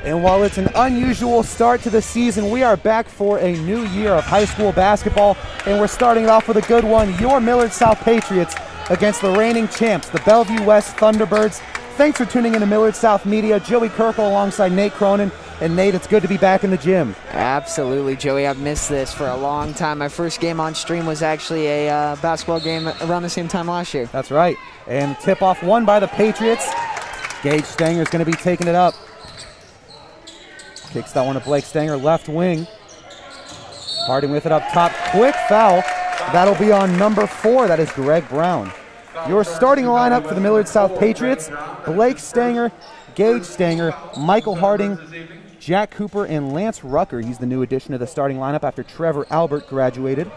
And while it's an unusual start to the season, we are back for a new year of high school basketball, and we're starting it off with a good one. Your Millard South Patriots against the reigning champs, the Bellevue West Thunderbirds. Thanks for tuning in to Millard South Media. Joey Kirkle alongside Nate Cronin. And Nate, it's good to be back in the gym. Absolutely, Joey. I've missed this for a long time. My first game on stream was actually a basketball game around the same time last year. That's right. And tip-off won by the Patriots. Gage Stanger's going to be taking it up. Kicks that one to Blake Stanger, left wing. Harding with it up top. Quick foul. That'll be on number 4. That is Greg Brown. Your starting lineup for the Millard South Patriots: Blake Stanger, Gage Stanger, Michael Harding, Jack Cooper, and Lance Rucker. He's the new addition to the starting lineup after Trevor Albert graduated.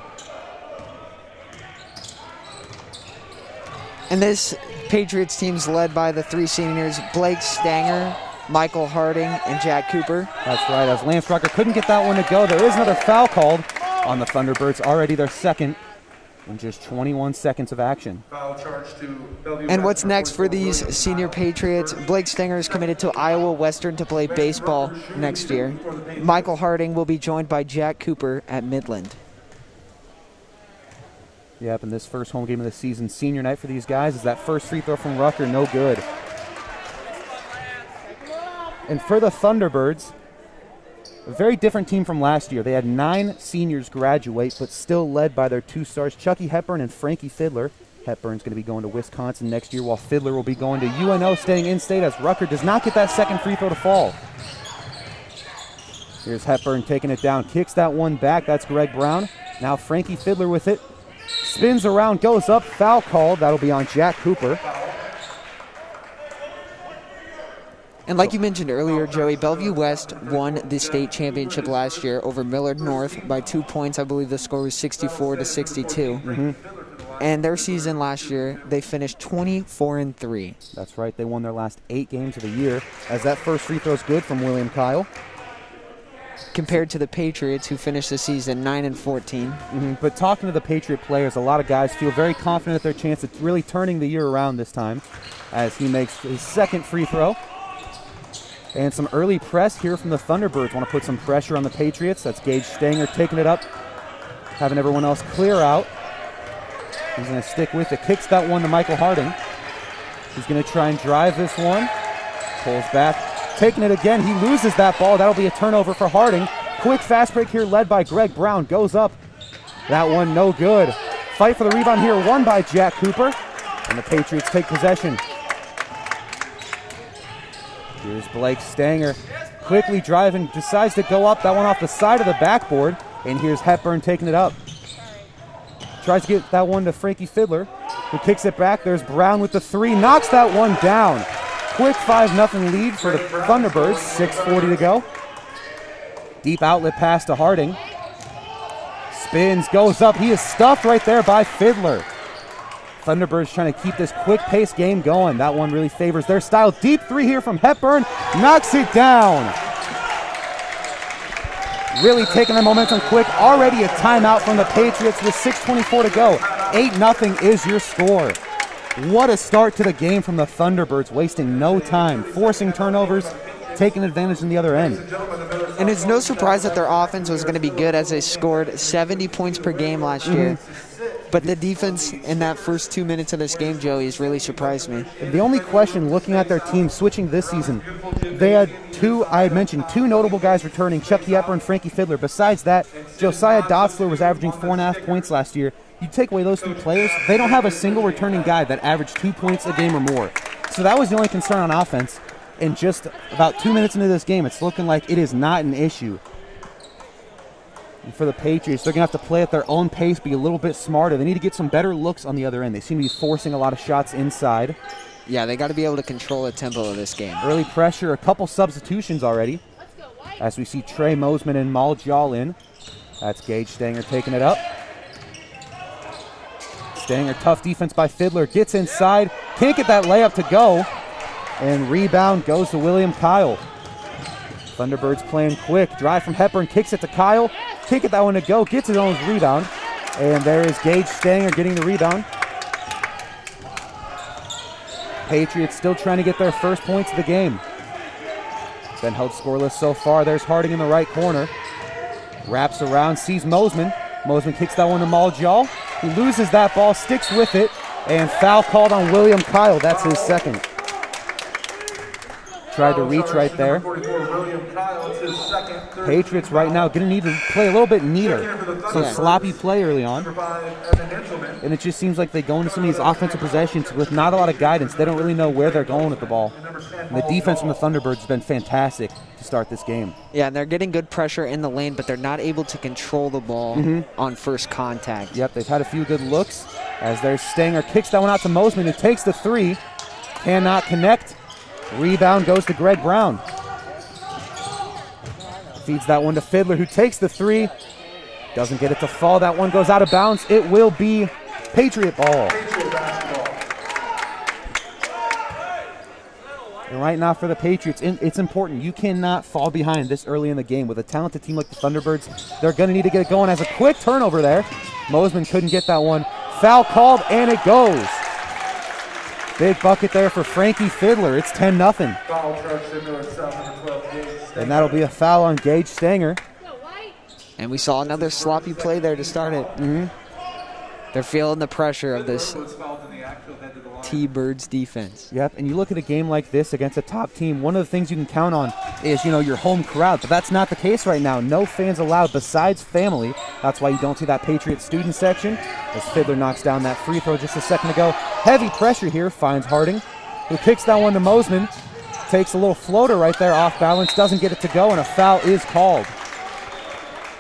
And this Patriots team's led by the 3 seniors: Blake Stanger, Michael Harding, and Jack Cooper. That's right, as Lance Rucker couldn't get that one to go. There is another foul called on the Thunderbirds, already their second in just 21 seconds of action. And what's next for these senior Patriots? Blake Stanger is committed to Iowa Western to play baseball next year. Michael Harding will be joined by Jack Cooper at Midland. Yep, and this first home game of the season, senior night for these guys, is that first free throw from Rucker, no good. And for the Thunderbirds, a very different team from last year. They had 9 seniors graduate, but still led by their 2 stars, Chucky Hepburn and Frankie Fiddler. Hepburn's going to be going to Wisconsin next year, while Fiddler will be going to UNO, staying in-state, as Rucker does not get that second free throw to fall. Here's Hepburn taking it down, kicks that one back. That's Greg Brown. Now Frankie Fiddler with it. Spins around, goes up, foul called. That'll be on Jack Cooper. And like you mentioned earlier, Joey, Bellevue West won the state championship last year over Millard North by 2 points. I believe the score was 64-62. Mm-hmm. And their season last year, they finished 24-3. That's right. They won their last 8 games of the year, as that first free throw is good from William Kyle. Compared to the Patriots, who finished the season 9-14. Mm-hmm. But talking to the Patriot players, a lot of guys feel very confident at their chance of really turning the year around this time, as he makes his second free throw. And some early press here from the Thunderbirds. Want to put some pressure on the Patriots. That's Gage Stanger taking it up, having everyone else clear out. He's going to stick with it. Kicks that one to Michael Harding. He's going to try and drive this one. Pulls back. Taking it again. He loses that ball. That'll be a turnover for Harding. Quick fast break here led by Greg Brown. Goes up. That one no good. Fight for the rebound here won by Jack Cooper. And the Patriots take possession. Here's Blake Stanger, quickly driving, decides to go up. That one off the side of the backboard. And here's Hepburn taking it up. Tries to get that one to Frankie Fiddler, who kicks it back. There's Brown with the 3, knocks that one down. Quick 5-0 lead for the Thunderbirds, 6:40 to go. Deep outlet pass to Harding. Spins, goes up. He is stuffed right there by Fiddler. Thunderbirds trying to keep this quick-paced game going. That one really favors their style. Deep 3 here from Hepburn. Knocks it down. Really taking the momentum quick. Already a timeout from the Patriots with 6:24 to go. 8-0 is your score. What a start to the game from the Thunderbirds, wasting no time, forcing turnovers, taking advantage on the other end. And it's no surprise that their offense was going to be good, as they scored 70 points per game last year. But the defense in that first 2 minutes of this game, Joey, has really surprised me. The only question, looking at their team switching this season, they had I mentioned two notable guys returning, Chucky Epper and Frankie Fiddler. Besides that, Josiah Dotzler was averaging 4.5 points last year. You take away those 3 players, they don't have a single returning guy that averaged 2 points a game or more. So that was the only concern on offense. And just about 2 minutes into this game, it's looking like it is not an issue. And for the Patriots, they're going to have to play at their own pace, be a little bit smarter. They need to get some better looks on the other end. They seem to be forcing a lot of shots inside. Yeah, they got to be able to control the tempo of this game. Early pressure, a couple substitutions already. As we see Trey Mosman and Mal Jall in. That's Gage Stanger taking it up. Stanger, tough defense by Fiddler, gets inside, can't get that layup to go. And rebound goes to William Kyle. Thunderbirds playing quick. Drive from Hepburn, kicks it to Kyle. Can't get that one to go, gets his own rebound. And there is Gage Stanger getting the rebound. Patriots still trying to get their first points of the game. Been held scoreless so far. There's Harding in the right corner. Wraps around, sees Mosman. Mosman kicks that one to Maljal. He loses that ball, sticks with it, and foul called on William Kyle. That's his second. Tried to reach right there. Patriots right now going to need to play a little bit neater. Some sloppy play early on. And it just seems like they go into some of these offensive possessions with not a lot of guidance. They don't really know where they're going with the ball. And the defense from the Thunderbirds has been fantastic to start this game. Yeah, and they're getting good pressure in the lane, but they're not able to control the ball on first contact. Yep, they've had a few good looks as their Stanger kicks that one out to Mosman, who takes the three. Cannot connect. Rebound goes to Greg Brown. Feeds that one to Fiddler, who takes the three. Doesn't get it to fall. That one goes out of bounds. It will be Patriot ball. And right now for the Patriots, it's important. You cannot fall behind this early in the game. With a talented team like the Thunderbirds, they're going to need to get it going. As a quick turnover there. Mosman couldn't get that one. Foul called, and it goes. Big bucket there for Frankie Fiddler. It's 10-0. And that'll be a foul on Gage Stanger. And we saw another sloppy play there to start it. They're feeling the pressure of this T-Birds defense. Yep, and you look at a game like this against a top team, one of the things you can count on is, your home crowd. But that's not the case right now. No fans allowed besides family. That's why you don't see that Patriot student section. As Fiddler knocks down that free throw just a second ago. Heavy pressure here, finds Harding, who kicks that one to Mosman. Takes a little floater right there off balance, doesn't get it to go, and a foul is called.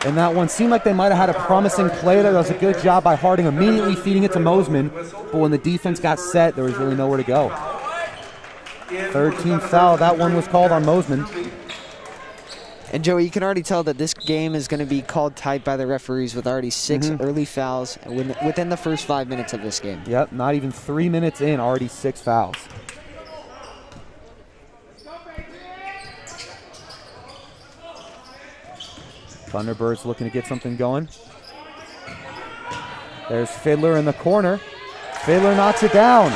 And that one seemed like they might have had a promising play there. That was a good job by Harding immediately feeding it to Mosman. But when the defense got set, there was really nowhere to go. Third team foul. That one was called on Mosman. And Joey, you can already tell that this game is going to be called tight by the referees with already 6 early fouls within the first 5 minutes of this game. Yep, not even 3 minutes in, already 6 fouls. Thunderbirds looking to get something going. There's Fiddler in the corner. Fiddler knocks it down.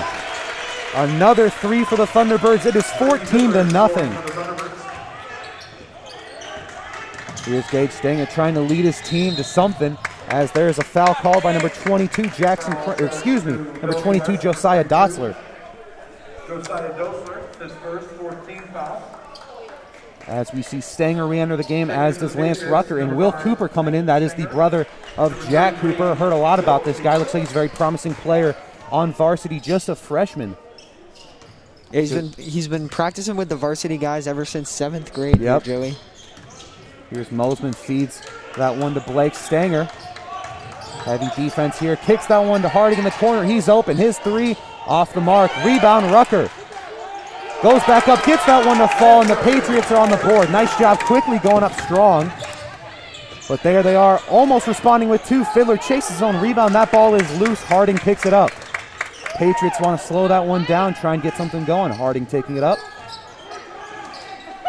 Another three for the Thunderbirds. It is 14-0. Here's Gage Stanger trying to lead his team to something, as there's a foul called by number 22, number 22, Josiah Dotzler. Josiah Dotzler, his first 14 foul. As we see Stanger re-enter the game, as does Lance Rucker. And Will Cooper coming in. That is the brother of Jack Cooper. Heard a lot about this guy. Looks like he's a very promising player on varsity, just a freshman. Yeah, he's been practicing with the varsity guys ever since 7th grade. Yep. Here, Joey. Here's Mosman, feeds that one to Blake Stanger. Heavy defense here. Kicks that one to Harding in the corner. He's open. His three off the mark. Rebound, Rucker. Goes back up, gets that one to fall, and the Patriots are on the board. Nice job quickly going up strong. But there they are, almost responding with two. Fiddler chases his own rebound. That ball is loose. Harding picks it up. Patriots want to slow that one down, try and get something going. Harding taking it up.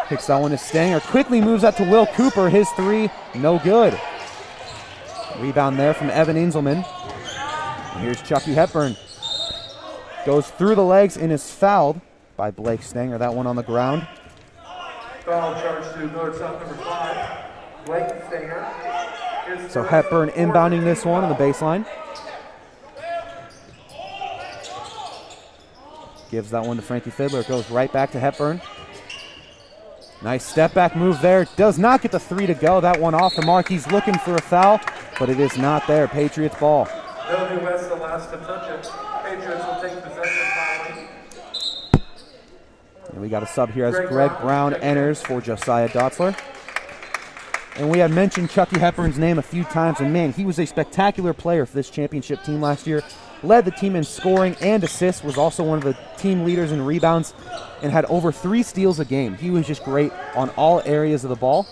Picks that one to Stanger. Quickly moves that to Will Cooper. His three, no good. Rebound there from Evan Inselman. And here's Chucky Hepburn. Goes through the legs and is fouled by Blake Stanger. That one on the ground. Foul charge to Millard South number 5. Blake Stanger. So Hepburn inbounding this one on the baseline. Gives that one to Frankie Fiddler. Goes right back to Hepburn. Nice step back move there. Does not get the three to go. That one off the mark. He's looking for a foul, but it is not there. Patriots ball. Bellevue West the last to touch it. Patriots will take possession following. And we got a sub here as Greg Brown enters for Josiah Dotzler. And we had mentioned Chucky Hepburn's name a few times, and man, he was a spectacular player for this championship team last year. Led the team in scoring and assists, was also one of the team leaders in rebounds, and had over 3 steals a game. He was just great on all areas of the ball.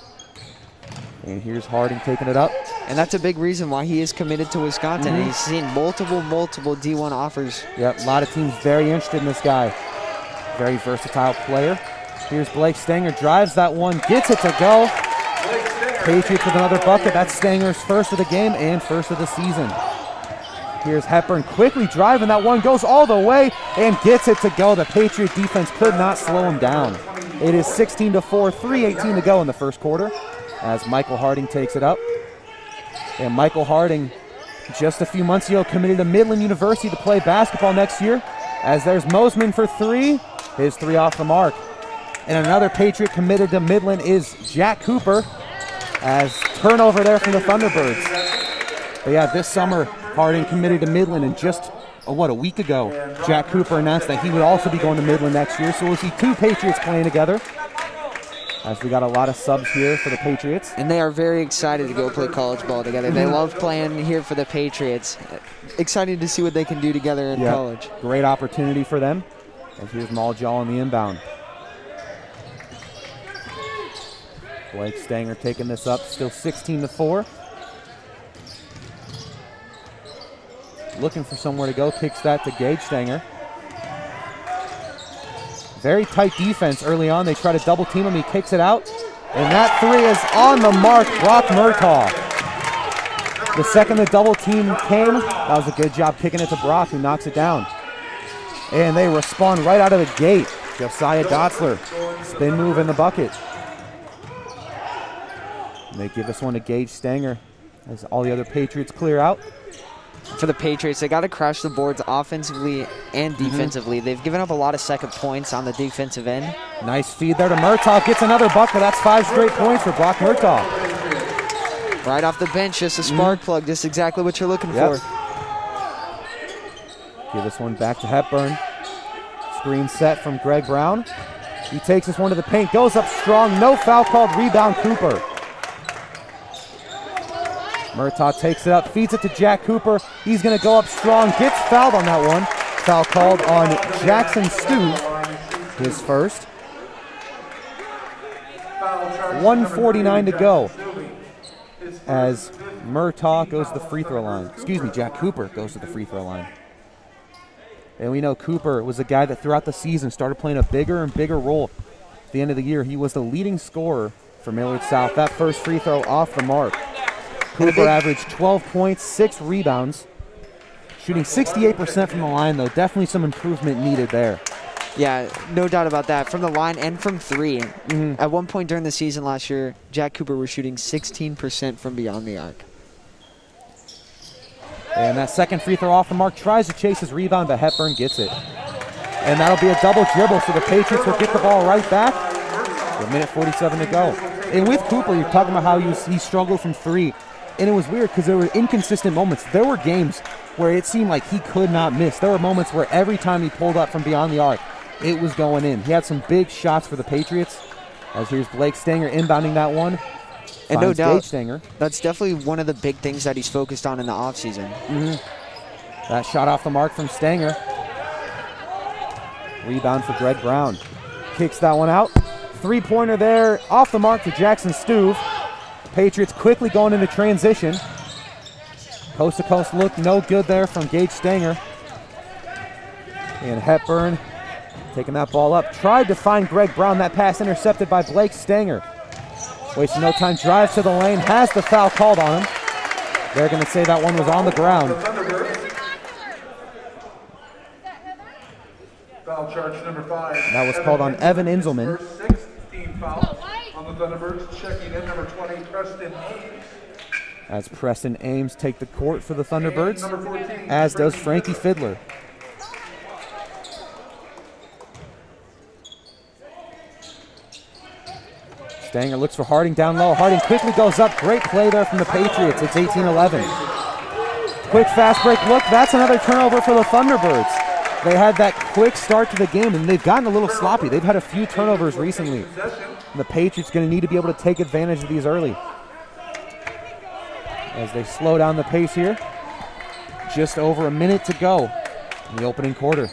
And here's Harding taking it up. And that's a big reason why he is committed to Wisconsin. And he's seen multiple D1 offers. Yep, a lot of teams very interested in this guy. Very versatile player. Here's Blake Stanger, drives that one, gets it to go. Patriots with another bucket. That's Stanger's first of the game and first of the season. Here's Hepburn quickly driving. That one goes all the way and gets it to go. The Patriot defense could not slow him down. It is 16-4, 3:18 to go in the first quarter as Michael Harding takes it up. And Michael Harding, just a few months ago, committed to Midland University to play basketball next year. As there's Mosman for three. His three off the mark. And another Patriot committed to Midland is Jack Cooper. As turnover there from the Thunderbirds. But yeah, this summer, Harding committed to Midland, and just, a week ago, Jack Cooper announced that he would also be going to Midland next year. So we'll see two Patriots playing together, as we got a lot of subs here for the Patriots. And they are very excited to go play college ball together. They love playing here for the Patriots. Excited to see what they can do together in college. Great opportunity for them. And here's Maljaw on the inbound. Blake Stanger taking this up, still 16-4. Looking for somewhere to go, kicks that to Gage Stanger. Very tight defense early on. They try to double team him, he kicks it out. And that three is on the mark, Brock Murtaugh. The second the double team came, that was a good job kicking it to Brock, who knocks it down. And they respond right out of the gate. Josiah Dotzler, spin move in the bucket. And they give this one to Gage Stanger as all the other Patriots clear out. For the Patriots, they got to crash the boards offensively and defensively. They've given up a lot of second points on the defensive end. Nice feed there to Murtaugh. Gets another bucket. That's 5 straight points for Brock Murtaugh. Right off the bench, just a spark plug. Just exactly what you're looking for. Give this one back to Hepburn. Screen set from Greg Brown. He takes this one to the paint. Goes up strong. No foul called. Rebound Cooper. Murtaugh takes it up, feeds it to Jack Cooper. He's going to go up strong, gets fouled on that one. Foul called on Jackson Stu, his first. 1:49 to go as Murtaugh goes to the free throw line. Jack Cooper goes to the free throw line. And we know Cooper was a guy that throughout the season started playing a bigger and bigger role. At the end of the year, he was the leading scorer for Millard South. That first free throw off the mark. Cooper averaged 12 points, 6 rebounds, shooting 68% from the line, though. Definitely some improvement needed there. Yeah, no doubt about that. From the line and from three. At one point during the season last year, Jack Cooper was shooting 16% from beyond the arc. And that second free throw off the mark, tries to chase his rebound, but Hepburn gets it. And that'll be a double dribble, so the Patriots will get the ball right back. With 1:47 to go. And with Cooper, you're talking about how he struggled from three. And it was weird because there were inconsistent moments. There were games where it seemed like he could not miss. There were moments where every time he pulled up from beyond the arc, it was going in. He had some big shots for the Patriots. As here's Blake Stanger inbounding that one. And no doubt, Stanger. That's definitely one of the big things that he's focused on in the offseason. That shot off the mark from Stanger. Rebound for Greg Brown. Kicks that one out. Three-pointer there, off the mark to Jackson Stuve. Patriots quickly going into transition. Coast-to-coast look, no good there from Gage Stanger. And Hepburn taking that ball up. Tried to find Greg Brown. That pass intercepted by Blake Stanger. Wasting no time, drives to the lane, has the foul called on him. They're going to say that one was on the ground. Foul charge number 5. That was called on Evan Inselman. First 16 foul on the Thunderbirds. Checking in number 20, Preston Ames. As Preston Ames take the court for the Thunderbirds, as does Frankie Fiddler. Stanger looks for Harding down low. Harding quickly goes up. Great play there from the Patriots. It's 18-11. Quick fast break look. That's another turnover for the Thunderbirds. They had that quick start to the game, and they've gotten a little sloppy. They've had a few turnovers recently. And the Patriots going to need to be able to take advantage of these early. As they slow down the pace here. Just over a minute to go in the opening quarter.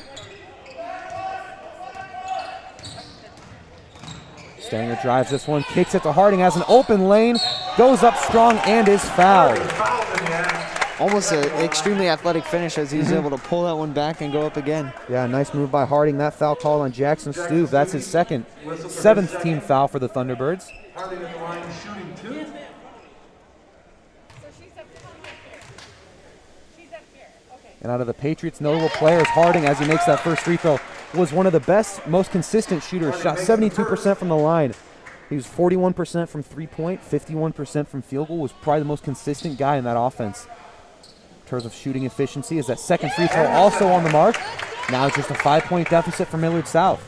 Stanger drives this one, kicks it to Harding, has an open lane, goes up strong and is fouled. Almost an extremely athletic finish as he's able to pull that one back and go up again. Yeah, nice move by Harding. That foul call on Jackson Stuve. That's his seventh team foul for the Thunderbirds. Harding at the line, shooting 2. And out of the Patriots' notable players, Harding, as he makes that first free throw, was one of the best, most consistent shooters. Shot 72% from the line. He was 41% from three-point, 51% from field goal. Was probably the most consistent guy in that offense. In terms of shooting efficiency, is that second free throw also on the mark. Now just a 5-point deficit for Millard South.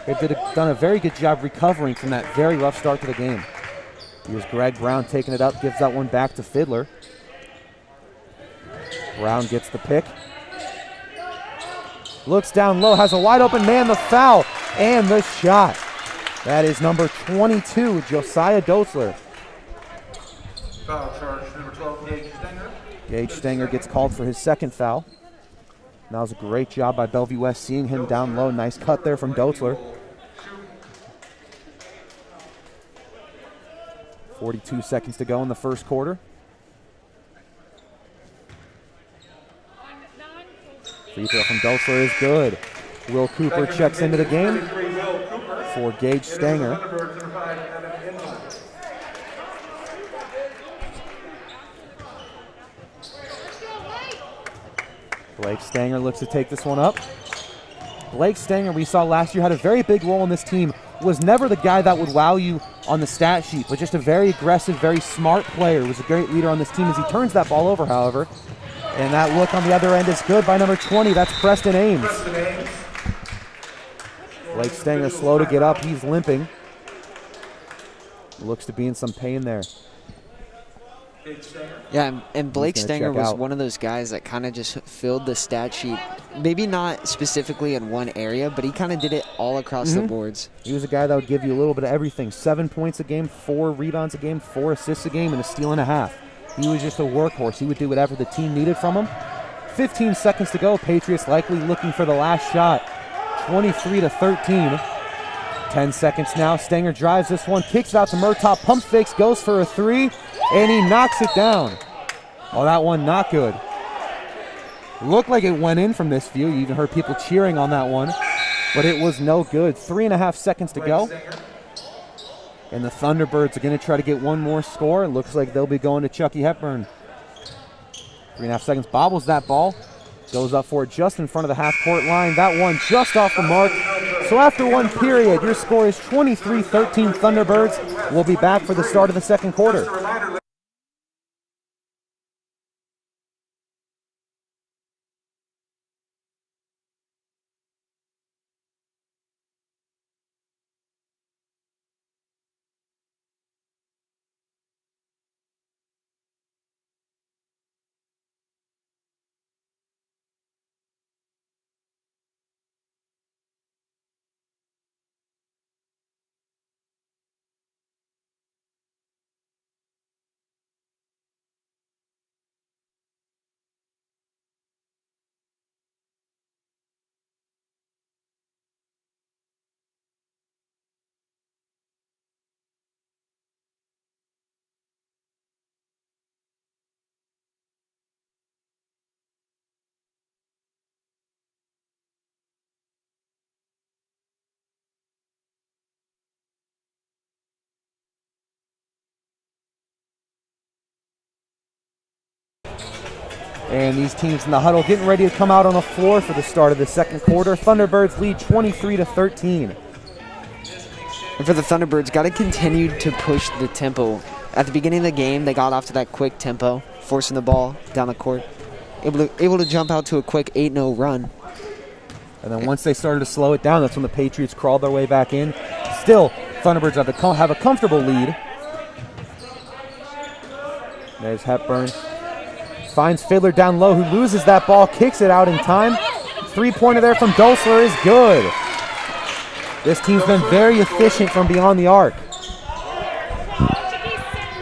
They've done a very good job recovering from that very rough start to the game. Here's Greg Brown taking it up, gives that one back to Fiddler. Brown gets the pick. Looks down low, has a wide open man, the foul, and the shot. That is number 22, Josiah Dotzler. Foul charge, number 12, Gage Stenger. Gage Stenger gets called for his second foul. That was a great job by Bellevue West seeing him down low. Nice cut there from Dotzler. 42 seconds to go in the first quarter. Free throw from Dotzler is good. Will Cooper checks into the game for Gage Stenger. Blake Stanger looks to take this one up. Blake Stanger, we saw last year, had a very big role in this team. Was never the guy that would wow you on the stat sheet, but just a very aggressive, very smart player. Was a great leader on this team as he turns that ball over, however. And that look on the other end is good by number 20. That's Preston Ames. Blake Stanger slow to get up. He's limping. Looks to be in some pain there. Yeah, and Blake Stanger was one of those guys that kind of just filled the stat sheet. Maybe not specifically in one area, but he kind of did it all across the boards. He was a guy that would give you a little bit of everything. 7 points a game, 4 rebounds a game, 4 assists a game, and a steal and a half. He was just a workhorse. He would do whatever the team needed from him. 15 seconds to go. Patriots likely looking for the last shot. 23-13. 10 seconds now. Stanger drives this one, kicks it out to Murtaugh, pump fakes, goes for a three, and he knocks it down. Oh, that one not good. Looked like it went in from this view. You even heard people cheering on that one, but it was no good. 3.5 seconds to go. And the Thunderbirds are going to try to get one more score. It looks like they'll be going to Chucky Hepburn. 3.5 seconds, bobbles that ball. Goes up for it just in front of the half-court line. That one just off the mark. So after one period, your score is 23-13 Thunderbirds. We'll be back for the start of the second quarter. And these teams in the huddle getting ready to come out on the floor for the start of the second quarter. Thunderbirds lead 23-13. And for the Thunderbirds, got to continue to push the tempo. At the beginning of the game, they got off to that quick tempo, forcing the ball down the court. Able to jump out to a quick 8-0 run. And then once they started to slow it down, that's when the Patriots crawled their way back in. Still, Thunderbirds have a comfortable lead. There's Hepburn. Finds Fiddler down low, who loses that ball, kicks it out in time. Three-pointer there from Dotzler is good. This team's been very efficient from beyond the arc.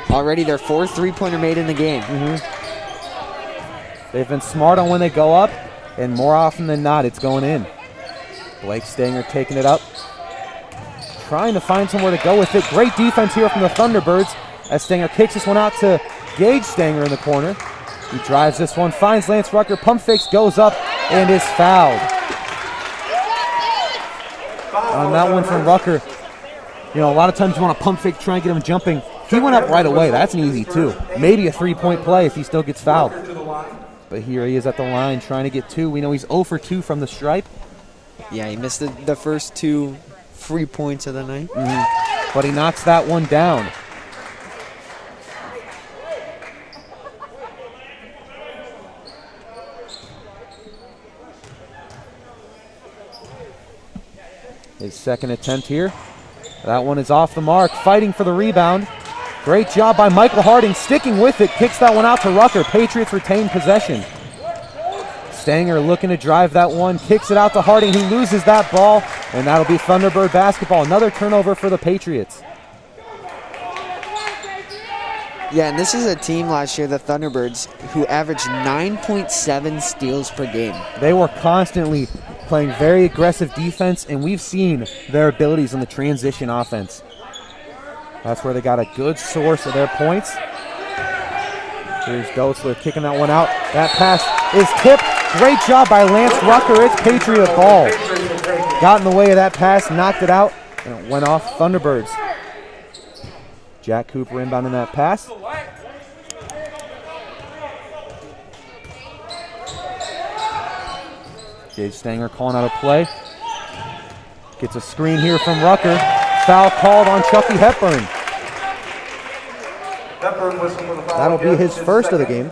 Already their fourth three-pointer made in the game. They've been smart on when they go up, and more often than not, it's going in. Blake Stanger taking it up, trying to find somewhere to go with it. Great defense here from the Thunderbirds as Stanger kicks this one out to Gage Stanger in the corner. He drives this one, finds Lance Rucker, pump fakes, goes up, and is fouled. On that one from Rucker, you know, a lot of times you want to pump fake, try and get him jumping. He went up right away. That's an easy two. Maybe a three-point play if he still gets fouled. But here he is at the line trying to get two. We know he's 0 for 2 from the stripe. Yeah, he missed the first 2 free points of the night. But he knocks that one down. His second attempt here. That one is off the mark, fighting for the rebound. Great job by Michael Harding, sticking with it, kicks that one out to Rucker. Patriots retain possession. Stanger looking to drive that one, kicks it out to Harding, who loses that ball, and that'll be Thunderbird basketball. Another turnover for the Patriots. Yeah, and this is a team last year, the Thunderbirds, who averaged 9.7 steals per game. They were constantly playing very aggressive defense, and we've seen their abilities in the transition offense. That's where they got a good source of their points. Here's Dotzler kicking that one out. That pass is tipped. Great job by Lance Rucker. It's Patriot ball. Got in the way of that pass, knocked it out, and it went off Thunderbirds. Jack Cooper inbounding that pass. Gage Stanger calling out a play. Gets a screen here from Rucker. Foul called on Chucky Hepburn. That'll be his first of the game.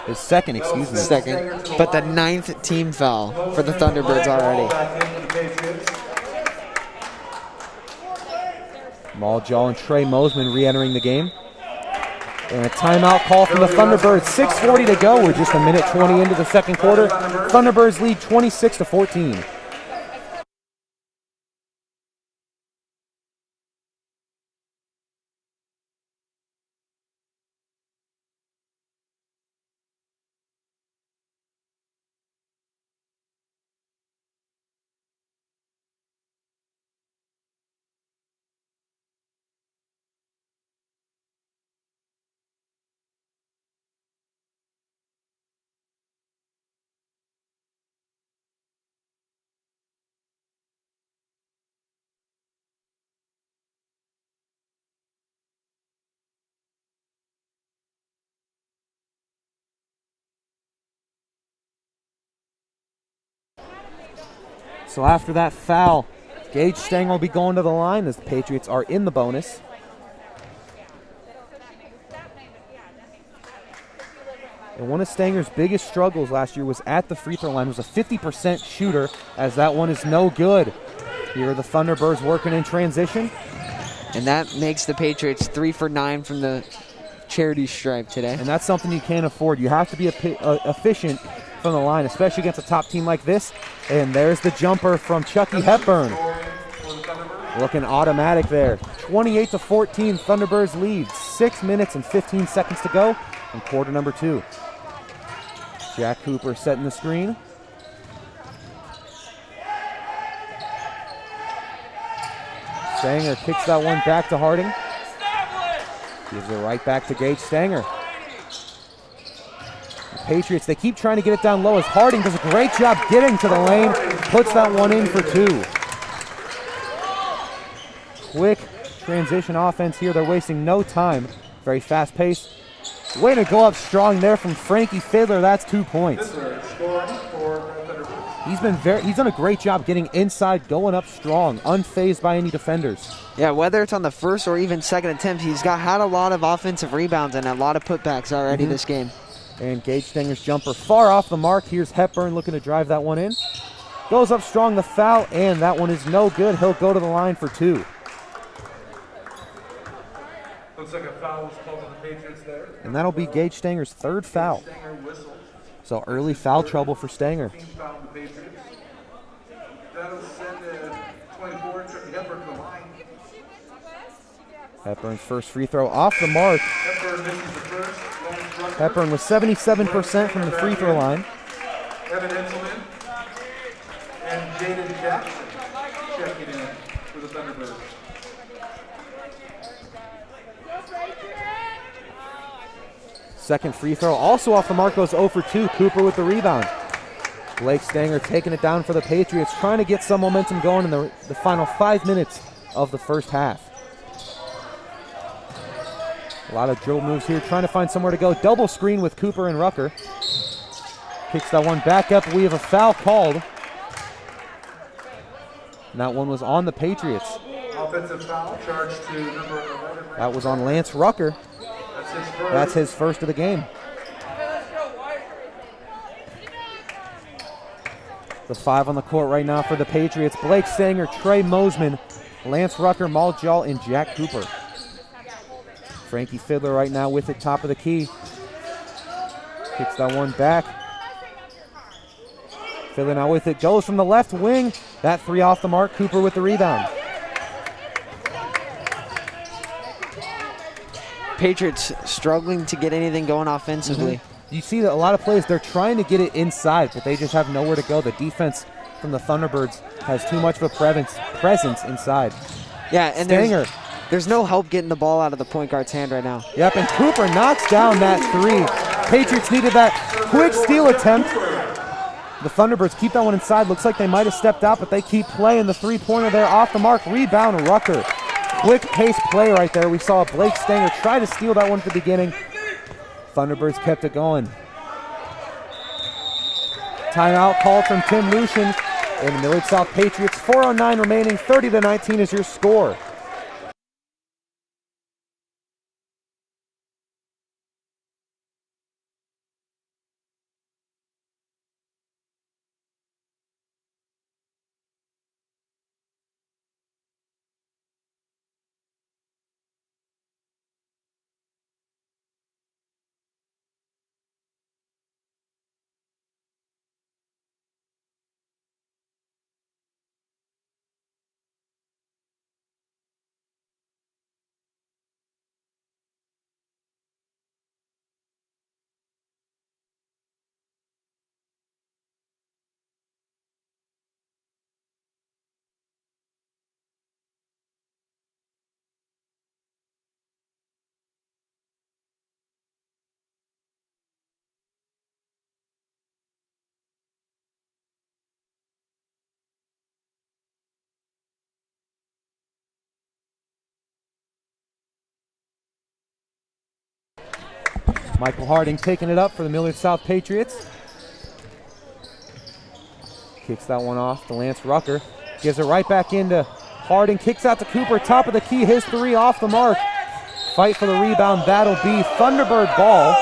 His second, excuse me. Second. But the 9th team foul for the Thunderbirds already. Maljaw and Trey Mosman re-entering the game. And a timeout call from the Thunderbirds. 6:40 to go. We're just a minute 20 into the second quarter. Thunderbirds lead 26-14. So after that foul, Gage Stanger will be going to the line as the Patriots are in the bonus. And one of Stanger's biggest struggles last year was at the free throw line. Was a 50% shooter, as that one is no good. Here are the Thunderbirds working in transition. And that makes the Patriots 3 for 9 from the charity stripe today. And that's something you can't afford. You have to be efficient from the line, especially against a top team like this. And there's the jumper from Chucky Hepburn. Looking automatic there. 28-14, Thunderbirds lead. 6 minutes and 15 seconds to go in quarter number 2. Jack Cooper setting the screen. Stanger kicks that one back to Harding. Gives it right back to Gage Stanger. The Patriots, they keep trying to get it down low as Harding does a great job getting to the lane. Puts that one in for 2. Quick transition offense here. They're wasting no time. Very fast pace. Way to go up strong there from Frankie Fiddler. That's 2 points. He's done a great job getting inside, going up strong, unfazed by any defenders. Yeah, whether it's on the first or even second attempt, he's had a lot of offensive rebounds and a lot of putbacks already this game. And Gage Stanger's jumper far off the mark. Here's Hepburn looking to drive that one in. Goes up strong, the foul, and that one is no good. He'll go to the line for 2. Looks like a foul was called on the Patriots there. And that'll be Gage Stanger's 3rd foul. So early foul trouble for Stanger. That'll send 24 Hepburn to the line. Hepburn's first free throw off the mark. Hepburn misses the first. Hepburn was 77% from the free throw line. Evan Enselman and Jaden Jackson checking in for the Thunderbirds. Second free throw also off the mark, goes 0 for 2. Cooper with the rebound. Blake Stanger taking it down for the Patriots, trying to get some momentum going in the final 5 minutes of the first half. A lot of drill moves here, trying to find somewhere to go. Double screen with Cooper and Rucker. Kicks that one back up. We have a foul called And that one was on the Patriots. Offensive foul charged to number 11. That was on Lance Rucker. That's his first of the game. The 5 on the court right now for the Patriots. Blake Stanger, Trey Mosman, Lance Rucker, Mal Jal, and Jack Cooper. Frankie Fiddler right now with it, top of the key. Kicks that one back. Fiddler now with it, goes from the left wing. That 3 off the mark, Cooper with the rebound. Patriots struggling to get anything going offensively. You see that a lot of plays, they're trying to get it inside, but they just have nowhere to go. The defense from the Thunderbirds has too much of a presence inside. Yeah, and Stanger. There's no help getting the ball out of the point guard's hand right now. Yep, and Cooper knocks down that 3. Patriots needed that quick steal attempt. The Thunderbirds keep that one inside. Looks like they might have stepped out, but they keep playing. The 3-pointer there off the mark. Rebound, Rucker. Quick pace play right there. We saw Blake Stanger try to steal that one at the beginning. Thunderbirds kept it going. Timeout called from Tim Lucien. And the Millard South Patriots, 4:09 remaining, 30-19 is your score. Michael Harding taking it up for the Millard South Patriots. Kicks that one off to Lance Rucker. Gives it right back into Harding. Kicks out to Cooper. Top of the key. His 3 off the mark. Fight for the rebound. That'll be Thunderbird ball.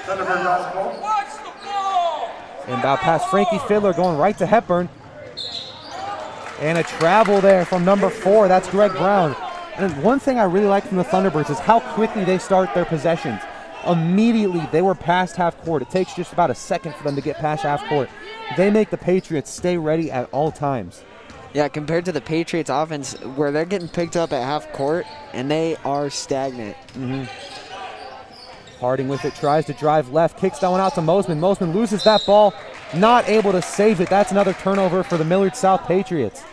Thunderbird basketball. And about past Frankie Fiddler going right to Hepburn. And a travel there from number 4. That's Greg Brown. And one thing I really like from the Thunderbirds is how quickly they start their possessions. Immediately, they were past half court. It takes just about a second for them to get past half court. They make the Patriots stay ready at all times. Yeah, compared to the Patriots offense, where they're getting picked up at half court, and they are stagnant. Harding with it, tries to drive left, kicks that one out to Mosman. Mosman loses that ball, not able to save it. That's another turnover for the Millard South Patriots.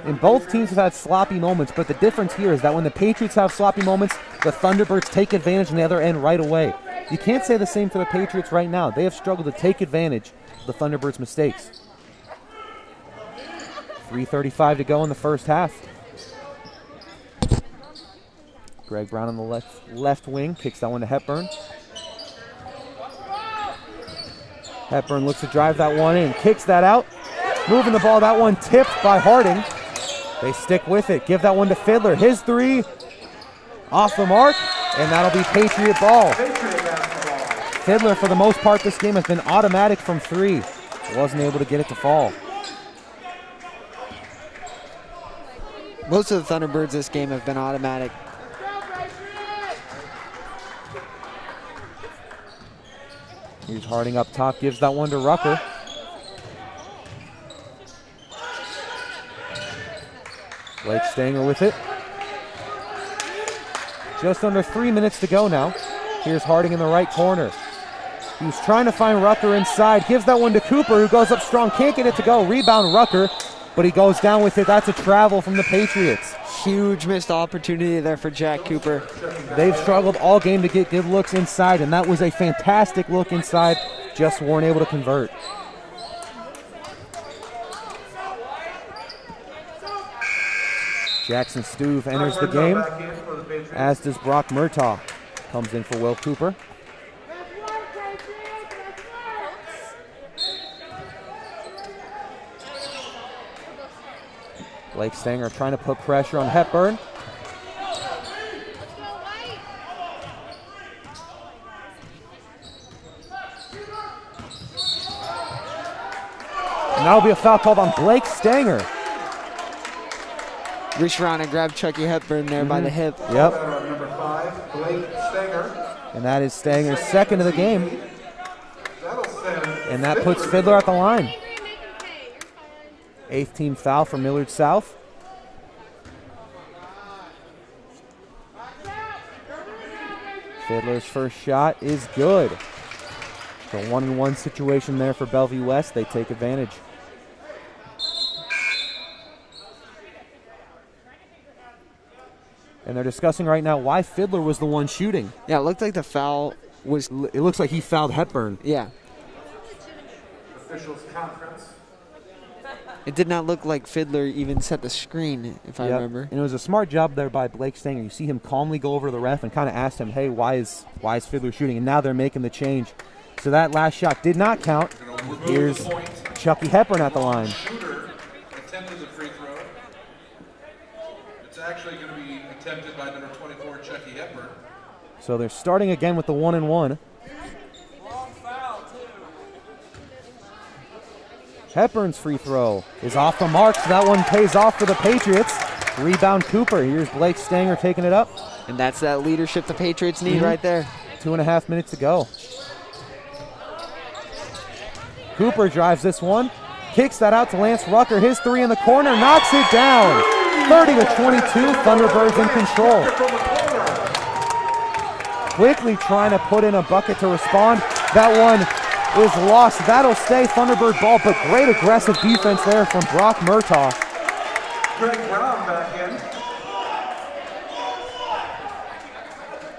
And both teams have had sloppy moments, but the difference here is that when the Patriots have sloppy moments, the Thunderbirds take advantage on the other end right away. You can't say the same for the Patriots right now. They have struggled to take advantage of the Thunderbirds' mistakes. 3:35 to go in the first half. Greg Brown on the left wing, kicks that one to Hepburn. Hepburn looks to drive that one in, kicks that out. Moving the ball, that one tipped by Harding. They stick with it, give that one to Fiddler. His 3 off the mark, and that'll be Patriot ball. Fiddler, for the most part, this game has been automatic from 3. Wasn't able to get it to fall. Most of the Thunderbirds this game have been automatic. Here's Harding up top, gives that one to Rucker. Blake Stanger with it. Just under 3 minutes to go now. Here's Harding in the right corner. He's trying to find Rucker inside. Gives that one to Cooper, who goes up strong. Can't get it to go. Rebound Rucker, but he goes down with it. That's a travel from the Patriots. Huge missed opportunity there for Jack Cooper. They've struggled all game to get good looks inside, and that was a fantastic look inside. Just weren't able to convert. Jackson Stuve enters the game, as does Brock Murtaugh. Comes in for Will Cooper. Blake Stanger trying to put pressure on Hepburn. And that'll be a foul called on Blake Stanger. Reached around and grabbed Chucky Hepburn there by the hip. Yep. Number 5, Blake Stanger. And that is Stanger's second of the game. And that puts Fiddler at the line. 8th team foul for Millard South. Fiddler's first shot is good. The 1-on-1 situation there for Bellevue West. They take advantage. And they're discussing right now why Fiddler was the one shooting. Yeah, it looked like the foul was... It looks like he fouled Hepburn. Yeah. Officials conference. It did not look like Fiddler even set the screen, if I remember. And it was a smart job there by Blake Stanger. You see him calmly go over to the ref and kind of ask him, hey, why is Fiddler shooting? And now they're making the change. So that last shot did not count. Here's Chucky Hepburn at the line. Shooter attempted the free throw. It's actually going to be attempted by number 24, Chucky Hepburn. So they're starting again with the 1-and-1. Hepburn's free throw is off the mark, so that one pays off for the Patriots. Rebound Cooper. Here's Blake Stanger taking it up. And that's that leadership the Patriots need right there. 2.5 minutes to go. Cooper drives this one, kicks that out to Lance Rucker. His three in the corner, knocks it down. 30-22, Thunderbirds in control. Quickly trying to put in a bucket to respond. That one is lost. That'll stay Thunderbird ball, but great aggressive defense there from Brock Murtaugh. Greg Brown back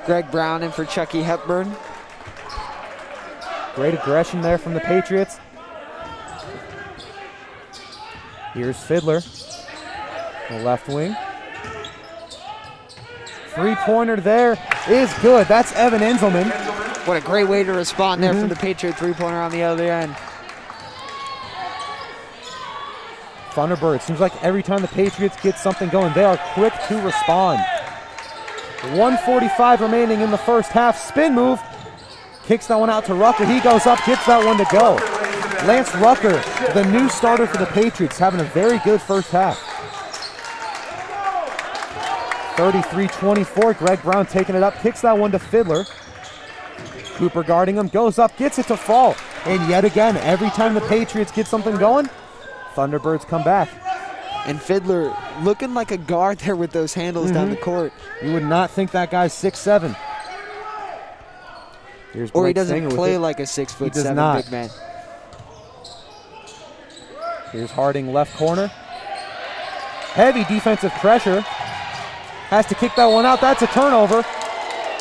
in. Greg Brown in for Chucky Hepburn. Great aggression there from the Patriots. Here's Fiddler, the left wing. Three-pointer there is good. That's Evan Enzelman. What a great way to respond there from the Patriot three-pointer on the other end. Thunderbird, seems like every time the Patriots get something going, they are quick to respond. 1:45 remaining in the first half. Spin move. Kicks that one out to Rucker. He goes up, gets that one to go. Lance Rucker, the new starter for the Patriots, having a very good first half. 33-24, Greg Brown taking it up, kicks that one to Fiddler. Cooper guarding him, goes up, gets it to fall. And yet again, every time the Patriots get something going, Thunderbirds come back. And Fiddler looking like a guard there with those handles down the court. You would not think that guy's 6'7". Here's Or he Blake doesn't Stanger play with it. like a 6'7" not. big man. Here's Harding left corner. Heavy defensive pressure. Has to kick that one out. That's a turnover.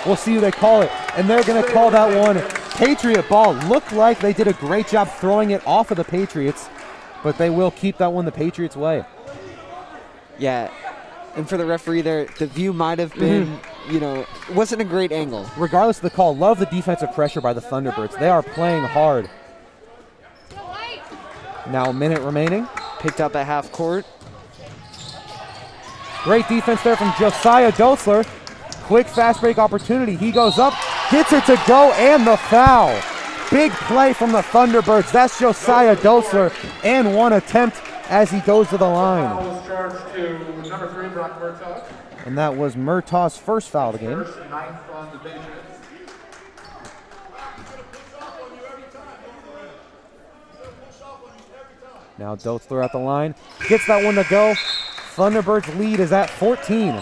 We'll see who they call it. And they're going to call that one Patriot ball. Looked like they did a great job throwing it off of the Patriots, but they will keep that one the Patriots' way. Yeah. And for the referee there, the view might have been, it wasn't a great angle. Regardless of the call, love the defensive pressure by the Thunderbirds. They are playing hard. Now a minute remaining. Picked up at half court. Great defense there from Josiah Dotzler. Quick fast break opportunity. He goes up, gets it to go, and the foul. Big play from the Thunderbirds. That's Josiah Dotzler, and one attempt as he goes to the line. Foul was charged to number 3, Brock Murtaugh. And that was Murtaugh's first foul of the game. First and 9th on the Patriots. Now Dotzler at the line. Gets that one to go. Thunderbirds lead is at 14.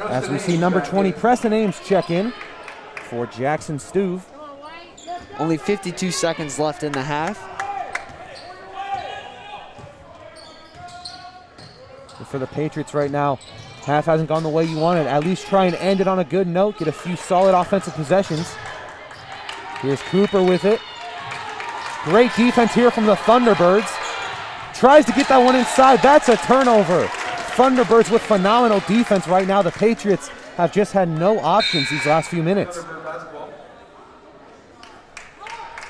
As we see number 20, Preston Ames, check in for Jackson Stuve. Only 52 seconds left in the half. And for the Patriots right now, half hasn't gone the way you wanted. At least try and end it on a good note. Get a few solid offensive possessions. Here's Cooper with it. Great defense here from the Thunderbirds. Tries to get that one inside. That's a turnover. Thunderbirds with phenomenal defense right now. The Patriots have just had no options these last few minutes.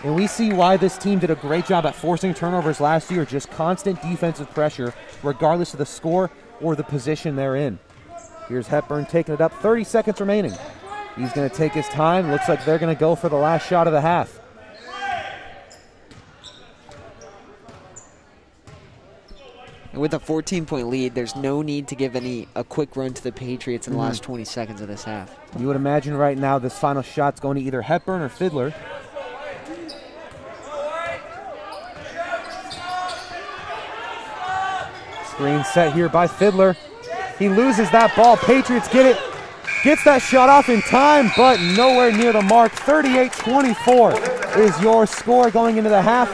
And we see why this team did a great job at forcing turnovers last year. Just constant defensive pressure, regardless of the score. or the position they're in. Here's Hepburn taking it up, 30 seconds remaining. He's going to take his time. Looks like they're going to go for the last shot of the half. And with a 14-point lead, there's no need to give a quick run to the Patriots in the last 20 seconds of this half. You would imagine right now this final shot's going to either Hepburn or Fiddler. Screen set here by Fiddler. He loses that ball. Patriots get it. Gets that shot off in time, but nowhere near the mark. 38-24 is your score going into the half.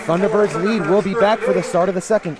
Thunderbirds lead. We'll be back for the start of the second.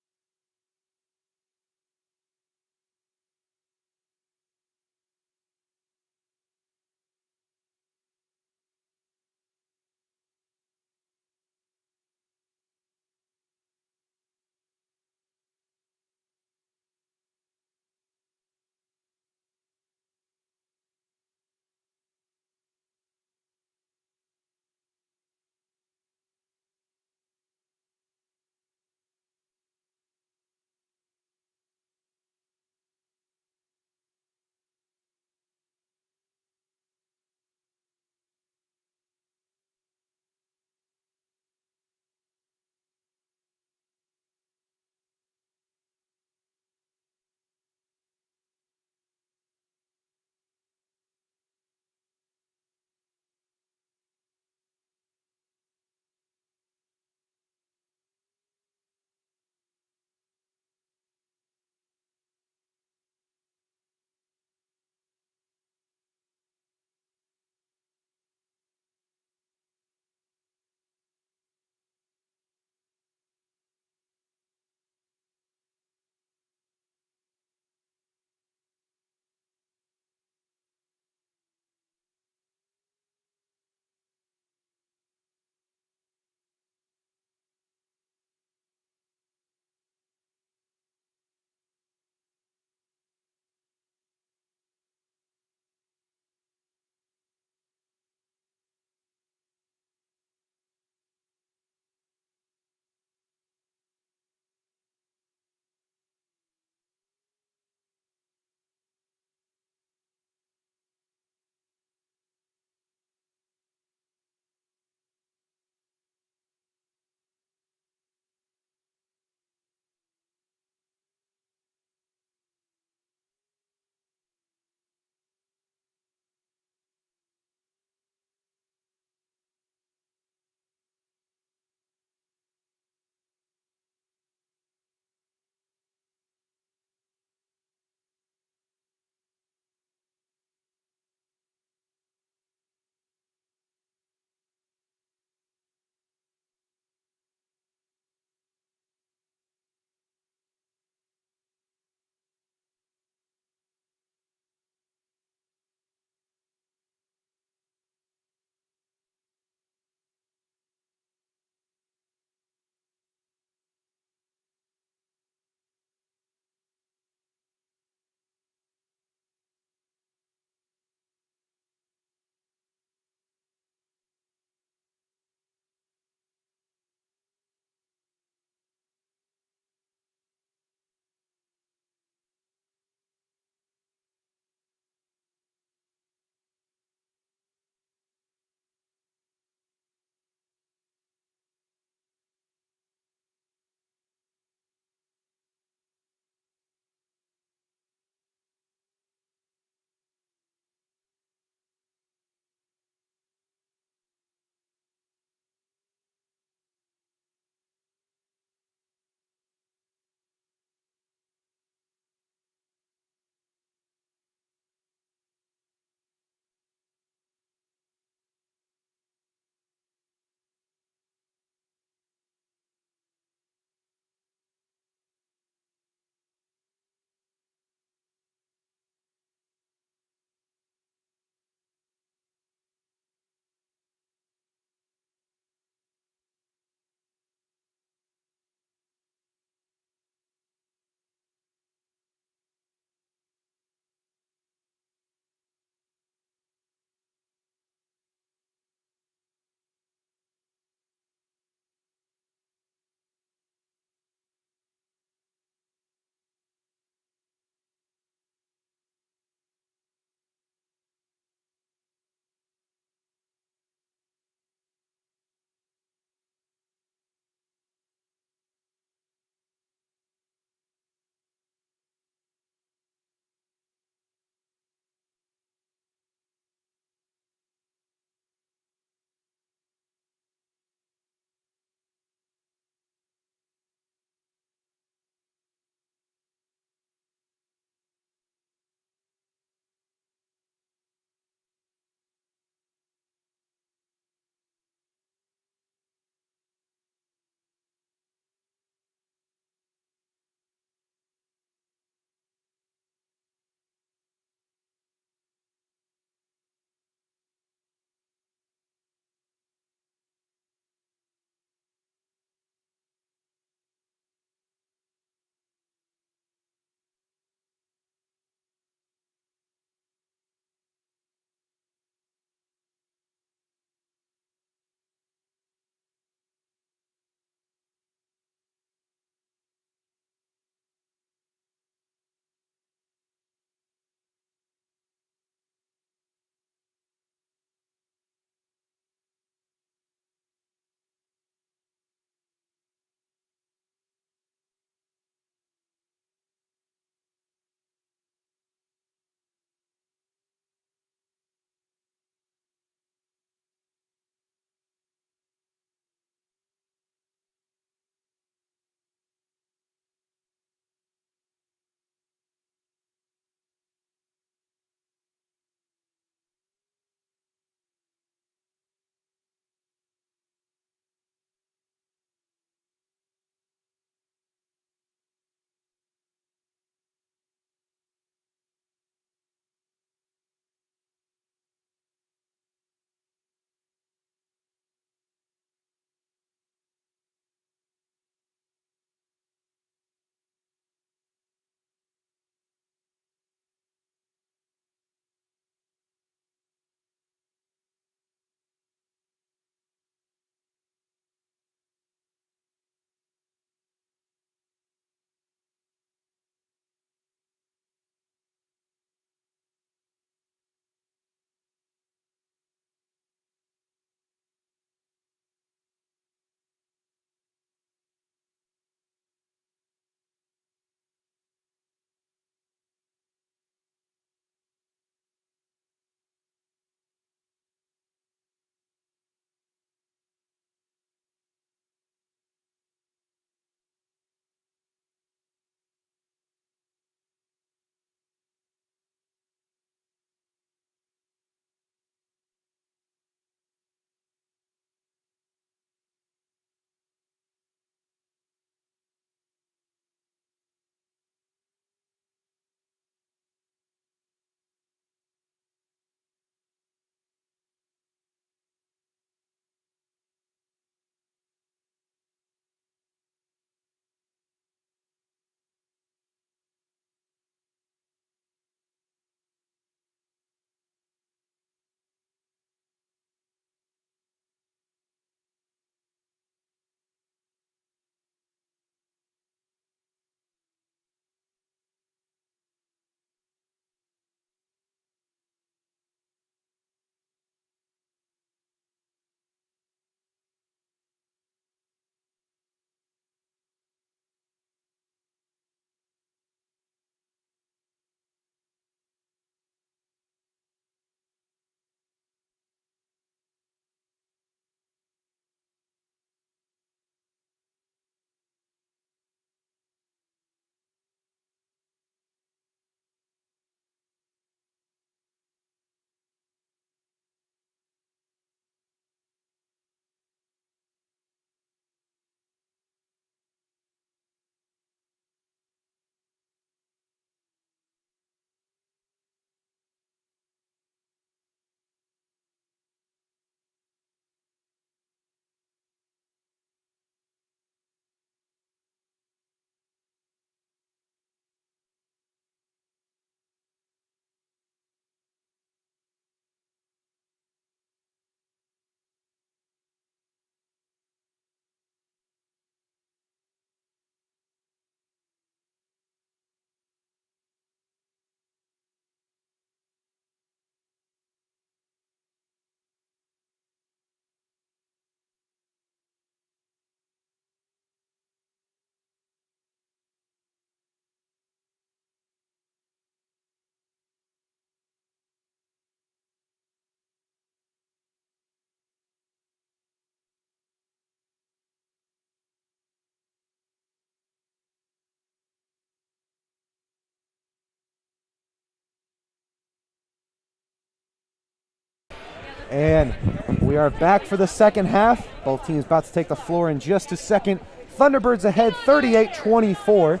And we are back for the second half. Both teams about to take the floor in just a second. Thunderbirds ahead 38-24.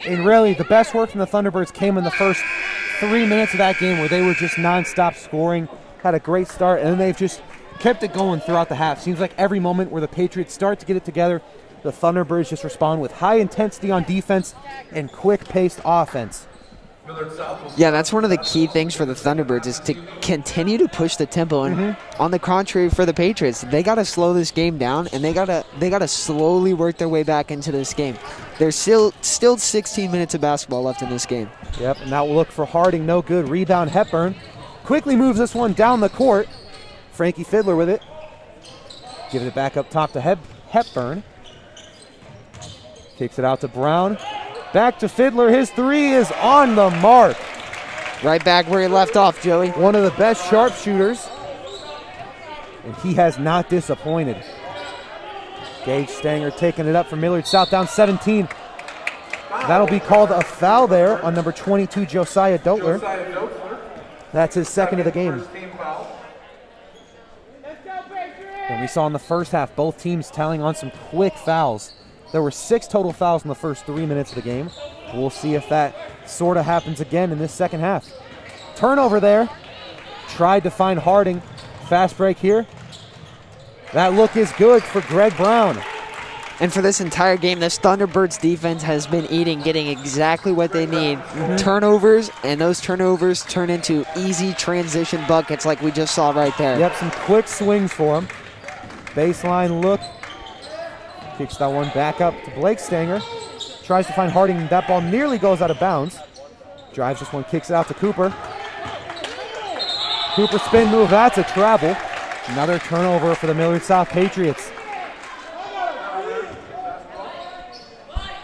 And really, the best work from the Thunderbirds came in the first 3 minutes of that game where they were just nonstop scoring, had a great start, and then they've just kept it going throughout the half. Seems like every moment where the Patriots start to get it together, the Thunderbirds just respond with high intensity on defense and quick-paced offense. Yeah, that's one of the key things for the Thunderbirds is to continue to push the tempo. And on the contrary for the Patriots, they got to slow this game down, and they gotta slowly work their way back into this game. There's still 16 minutes of basketball left in this game. Yep, and now we'll look for Harding. No good. Rebound Hepburn. Quickly moves this one down the court. Frankie Fiddler with it. Gives it back up top to Hepburn. Kicks it out to Brown. Back to Fiddler. His three is on the mark. Right back where he left off, Joey. One of the best sharpshooters. And he has not disappointed. Gage Stanger taking it up for Millard South, down 17. That'll be called a foul there on number 22, Josiah Dotler. That's his second of the game. And we saw in the first half both teams tallying on some quick fouls. There were 6 total fouls in the first 3 minutes of the game. We'll see if that sort of happens again in this second half. Turnover there. Tried to find Harding. Fast break here. That look is good for Greg Brown. And for this entire game, this Thunderbirds defense has been getting exactly what they need. Turnovers, and those turnovers turn into easy transition buckets like we just saw right there. Yep, some quick swings for him. Baseline look. Kicks that one back up to Blake Stanger. Tries to find Harding. That ball nearly goes out of bounds. Drives this one, kicks it out to Cooper. Cooper spin move, that's a travel. Another turnover for the Millard South Patriots.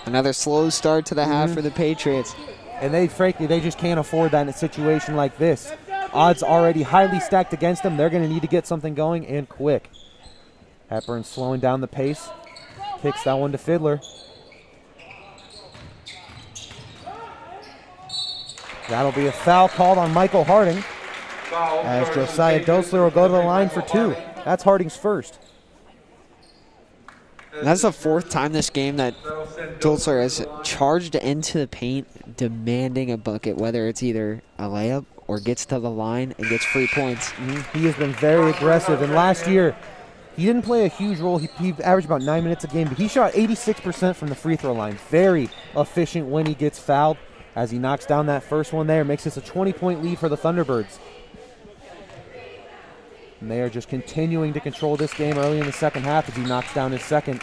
Another slow start to the half for the Patriots. And they just can't afford that in a situation like this. Odds already highly stacked against them. They're going to need to get something going and quick. Hepburn slowing down the pace. Kicks that one to Fiddler. That'll be a foul called on Michael Harding. As Josiah Dosler will go to the line for 2. That's Harding's first. That's the 4th time this game that Dosler has charged into the paint, demanding a bucket, whether it's either a layup or gets to the line and gets free points. He has been very aggressive, and last year he didn't play a huge role. He averaged about 9 minutes a game, but he shot 86% from the free throw line. Very efficient when he gets fouled. As he knocks down that first one there, makes this a 20-point lead for the Thunderbirds. And they are just continuing to control this game early in the second half as he knocks down his second.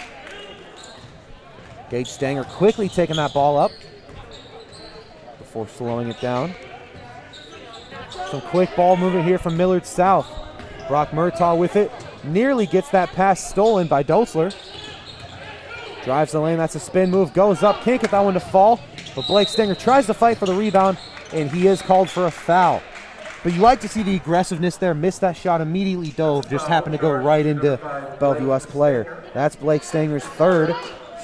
Gage Stanger quickly taking that ball up before slowing it down. Some quick ball movement here from Millard South. Brock Murtaugh with it. Nearly gets that pass stolen by Dosler. Drives the lane, that's a spin move, goes up, can't get that one to fall. But Blake Stanger tries to fight for the rebound, and he is called for a foul. But you like to see the aggressiveness there. Missed that shot, immediately dove, just happened to go right into Bellevue West player. That's Blake Stanger's third.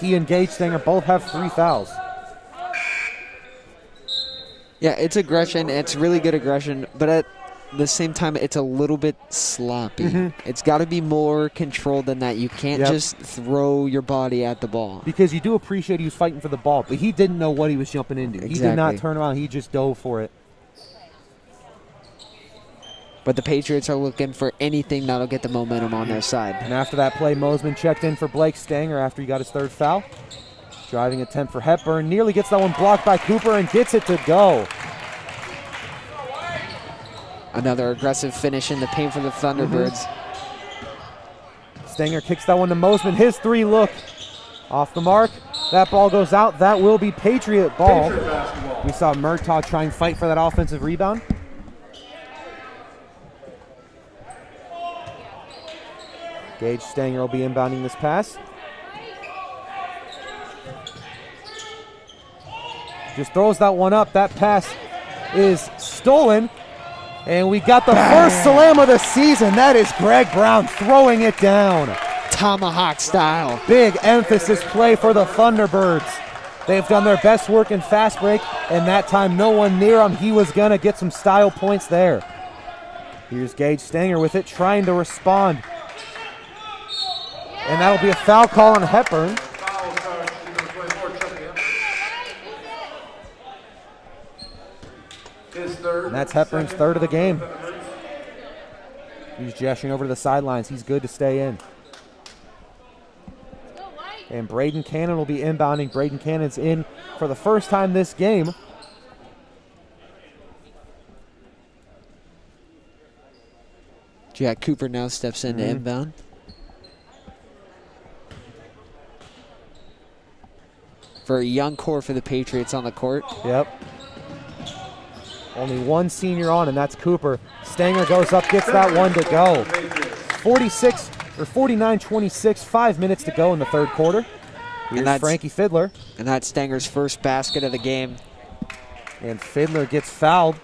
He and Gage Stanger both have 3 fouls. Yeah, it's aggression. It's really good aggression, but at the same time, it's a little bit sloppy. It's got to be more controlled than that. You can't just throw your body at the ball. Because you do appreciate he was fighting for the ball, but he didn't know what he was jumping into. Exactly. He did not turn around. He just dove for it. But the Patriots are looking for anything that'll get the momentum on their side. And after that play, Mosman checked in for Blake Stanger after he got his 3rd foul. Driving attempt for Hepburn. Nearly gets that one blocked by Cooper and gets it to go. Another aggressive finish in the paint for the Thunderbirds. Stanger kicks that one to Mosman. His 3 look off the mark. That ball goes out. That will be Patriot ball. We saw Murtaugh try and fight for that offensive rebound. Gage Stanger will be inbounding this pass. Just throws that one up. That pass is stolen. And we got the first slam of the season. That is Greg Brown throwing it down. Tomahawk style. Big emphasis play for the Thunderbirds. They've done their best work in fast break, and that time no one near him. He was going to get some style points there. Here's Gage Stanger with it, trying to respond. And that'll be a foul call on Hepburn. And that's Hepburn's third of the game. He's gesturing over to the sidelines. He's good to stay in. And Braden Cannon will be inbounding. Braden Cannon's in for the first time this game. Jack Cooper now steps in to inbound. For a young core for the Patriots on the court. Yep. Only one senior on, and that's Cooper. Stanger goes up, gets that one to go. 49-26, 5 minutes to go in the third quarter. Here's Frankie Fiddler. And that's Stanger's first basket of the game. And Fiddler gets fouled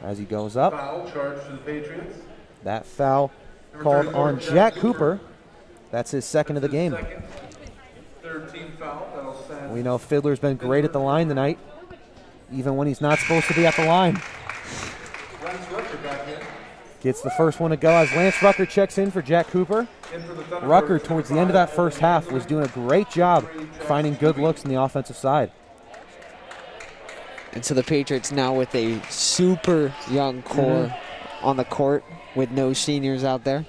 as he goes up. Foul charged to the Patriots. That foul called on Jack Cooper. That's his second of the game. Third team foul. That'll stand. We know Fiddler's been great at the line tonight, even when he's not supposed to be at the line. Lance Rucker back in. Gets the first one to go as Lance Rucker checks in for Jack Cooper. Rucker, towards the end of that first half, was doing a great job finding good looks in the offensive side. And so the Patriots now with a super young core on the court with no seniors out there.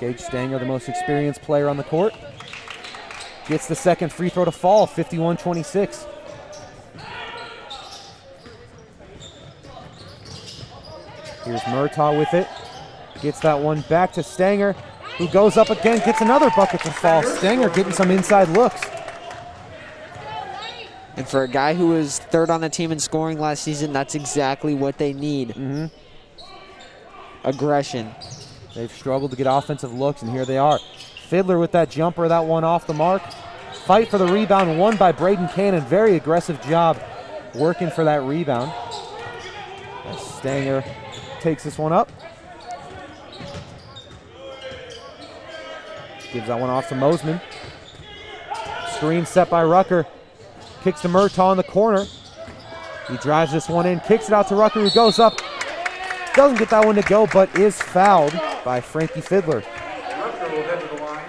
Gage Stanger, the most experienced player on the court, gets the second free throw to fall, 51-26. Here's Murtaugh with it. Gets that one back to Stanger, who goes up again, gets another bucket to fall. Stanger getting some inside looks. And for a guy who was third on the team in scoring last season, that's exactly what they need. Aggression. They've struggled to get offensive looks, and here they are. Fiddler with that jumper, that one off the mark. Fight for the rebound, won by Braden Cannon. Very aggressive job working for that rebound. As Stanger takes this one up. Gives that one off to Mosman. Screen set by Rucker. Kicks to Murtaugh in the corner. He drives this one in, kicks it out to Rucker, who goes up. Doesn't get that one to go, but is fouled by Frankie Fiddler. Rucker will head to the line.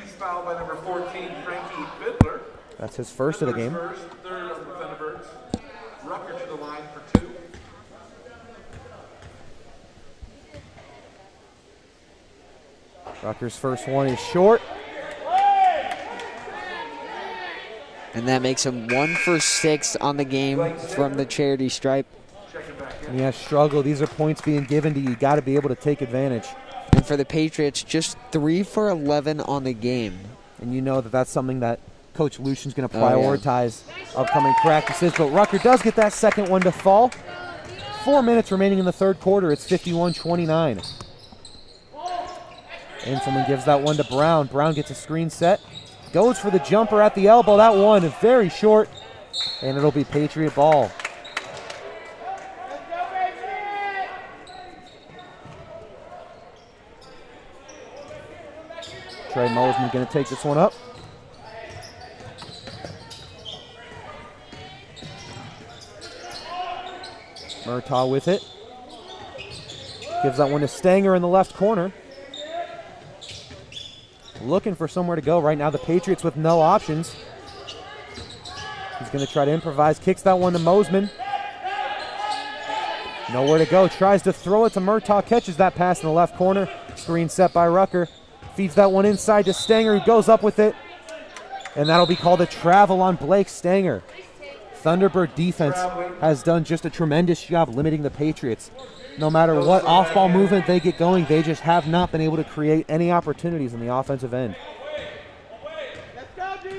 He's fouled by number 14, Frankie Fiddler. That's his first of the game. First, third of the Thunderbirds. Rucker to the line for 2. Rucker's first one is short. And that makes him 1 for 6 on the game from the charity stripe. And he has struggled. These are points being given to you. You got to be able to take advantage. And for the Patriots, just 3 for 11 on the game. And you know that that's something that Coach Lucian's going to prioritize upcoming practices. But Rucker does get that second one to fall. 4 minutes remaining in the third quarter. It's 51-29. Inselman gives that one to Brown. Brown gets a screen set. Goes for the jumper at the elbow. That one is very short. And it'll be Patriot ball. Trey Mosman going to take this one up. Murtaugh with it. Gives that one to Stanger in the left corner. Looking for somewhere to go right now. The Patriots with no options. He's going to try to improvise. Kicks that one to Mosman. Nowhere to go. Tries to throw it to Murtaugh. Catches that pass in the left corner. Screen set by Rucker. Feeds that one inside to Stanger, who goes up with it. And that'll be called a travel on Blake Stanger. Thunderbird defense has done just a tremendous job limiting the Patriots. No matter what off-ball movement they get going, they just have not been able to create any opportunities in the offensive end.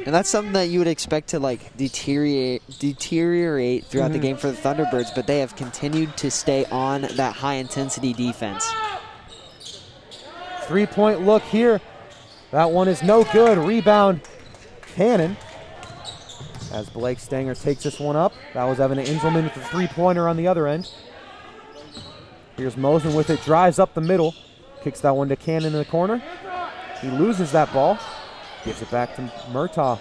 And that's something that you would expect to like deteriorate throughout the game for the Thunderbirds, but they have continued to stay on that high-intensity defense. Three-point look here. That one is no good. Rebound, Cannon. As Blake Stanger takes this one up. That was Evan Inselman with the three-pointer on the other end. Here's Mosman with it. Drives up the middle. Kicks that one to Cannon in the corner. He loses that ball. Gives it back to Murtaugh.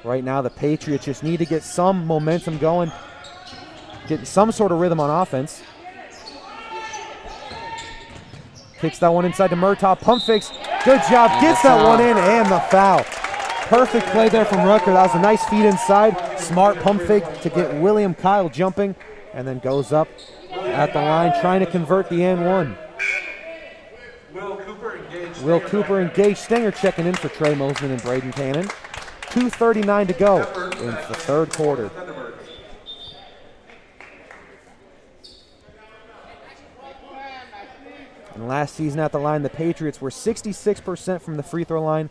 Right now, the Patriots just need to get some momentum going. getting some sort of rhythm on offense. Kicks that one inside to Murtaugh. Pump fakes. Good job. Gets that one in and the foul. Perfect play there from Rucker. That was a nice feed inside. Smart pump fake to get William Kyle jumping, and then goes up at the line trying to convert the and one. Will Cooper engaged. Stenger checking in for Trey Mosman and Braden Cannon. 2:39 to go in the third quarter. And last season at the line, the Patriots were 66% from the free throw line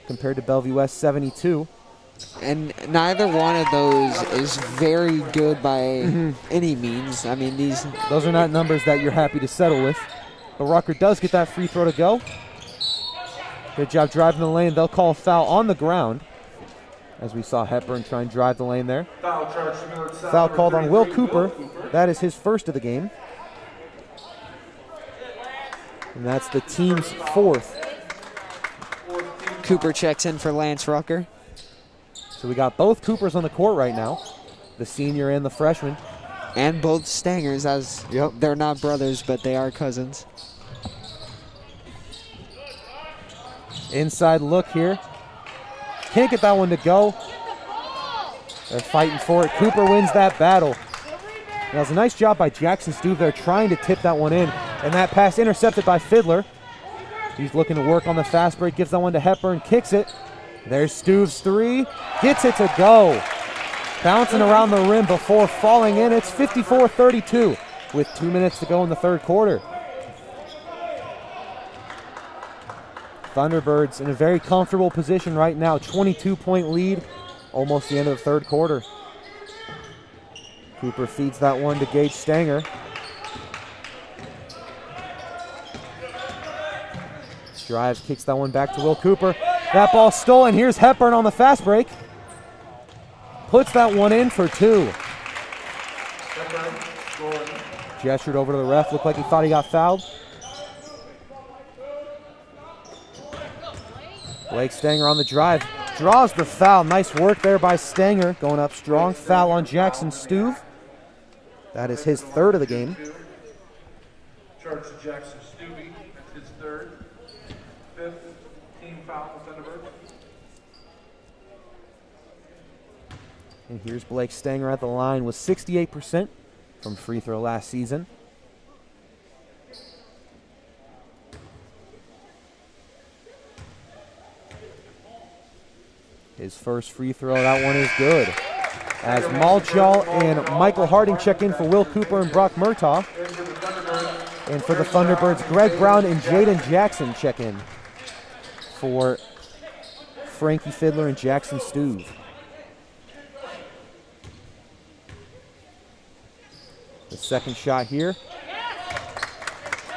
compared to Bellevue West 72. And neither one of those is very good by any means. I mean, those are not numbers that you're happy to settle with. But Rucker does get that free throw to go. Good job driving the lane. They'll call a foul on the ground, as we saw Hepburn try and drive the lane there. Foul called on Will Cooper. That is his first of the game. And that's the team's fourth. Cooper checks in for Lance Rucker. So we got both Coopers on the court right now, the senior and the freshman. And both Stangers, as they're not brothers, but they are cousins. Inside look here. Can't get that one to go. They're fighting for it. Cooper wins that battle. That was a nice job by Jackson Stuve there trying to tip that one in. And that pass intercepted by Fiddler. He's looking to work on the fast break. Gives that one to Hepburn. Kicks it. There's Stuve's three. Gets it to go. Bouncing around the rim before falling in. It's 54-32 with 2 minutes to go in the third quarter. Thunderbirds in a very comfortable position right now. 22-point lead. Almost the end of the third quarter. Cooper feeds that one to Gage Stanger. Drives, kicks that one back to Will Cooper. That ball stolen. Here's Hepburn on the fast break. Puts that one in for two. Gestured over to the ref. Looked like he thought he got fouled. Blake Stanger on the drive. Draws the foul. Nice work there by Stanger. Going up strong. Foul on Jackson Stuve. That is his third of the game. Charge to Jackson Stuve. That's his third. Fifth team foul with Thunderbird. And here's Blake Stanger at the line with 68% from free throw last season. His first free throw, that one is good. As Malchal and Michael Harding check in for Will Cooper and Brock Murtaugh. And for the Thunderbirds, Greg Brown and Jaden Jackson check in for Frankie Fiddler and Jackson Stuve. The second shot here.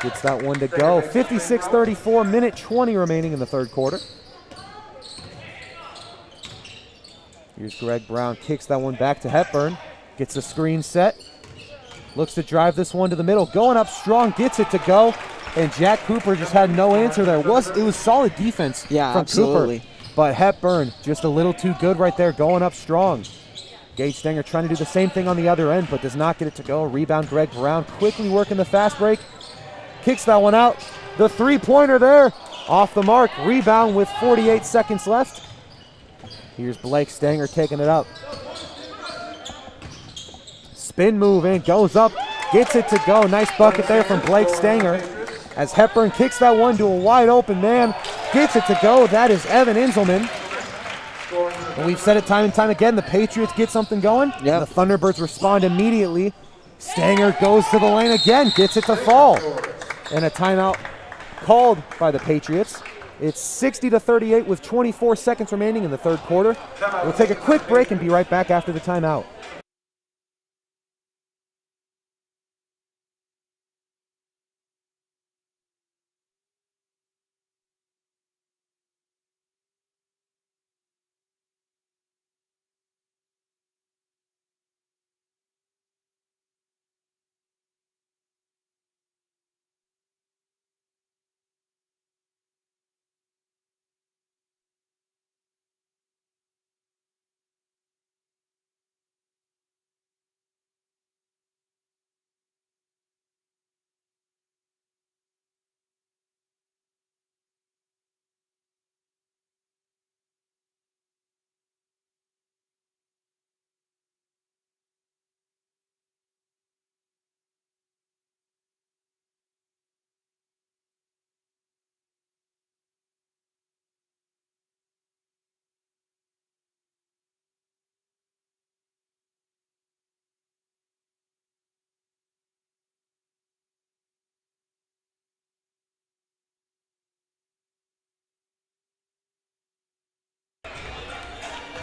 Gets that one to go. 56-34, minute 20 remaining in the third quarter. Here's Greg Brown, kicks that one back to Hepburn. Gets the screen set. Looks to drive this one to the middle. Going up strong, gets it to go. And Jack Cooper just had no answer there. It was solid defense from absolutely. Cooper. But Hepburn just a little too good right there, going up strong. Gage Stanger trying to do the same thing on the other end, but does not get it to go. Rebound, Greg Brown quickly working the fast break. Kicks that one out. The three-pointer there. Off the mark. Rebound with 48 seconds left. Here's Blake Stanger taking it up. Spin move in, goes up, gets it to go. Nice bucket there from Blake Stanger. As Hepburn kicks that one to a wide open man. Gets it to go. That is Evan Inselman. And we've said it time and time again, the Patriots get something going. Yep. The Thunderbirds respond immediately. Stanger goes to the lane again, gets it to fall. And a timeout called by the Patriots. It's 60-38 with 24 seconds remaining in the third quarter. We'll take a quick break and be right back after the timeout.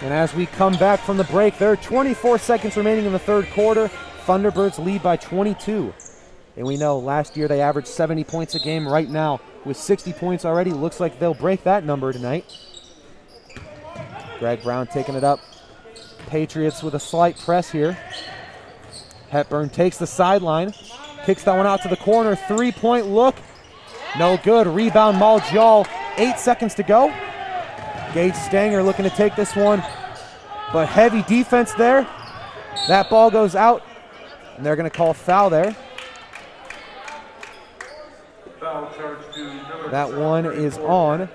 And as we come back from the break, there are 24 seconds remaining in the third quarter. Thunderbirds lead by 22. And we know last year they averaged 70 points a game. Right now, with 60 points already, looks like they'll break that number tonight. Greg Brown taking it up. Patriots with a slight press here. Hepburn takes the sideline. Kicks that one out to the corner. Three-point look. No good. Rebound, Maljal. 8 seconds to go. Gage Stanger looking to take this one, but heavy defense there. That ball goes out, and they're going to call foul there. Foul charge to that one is on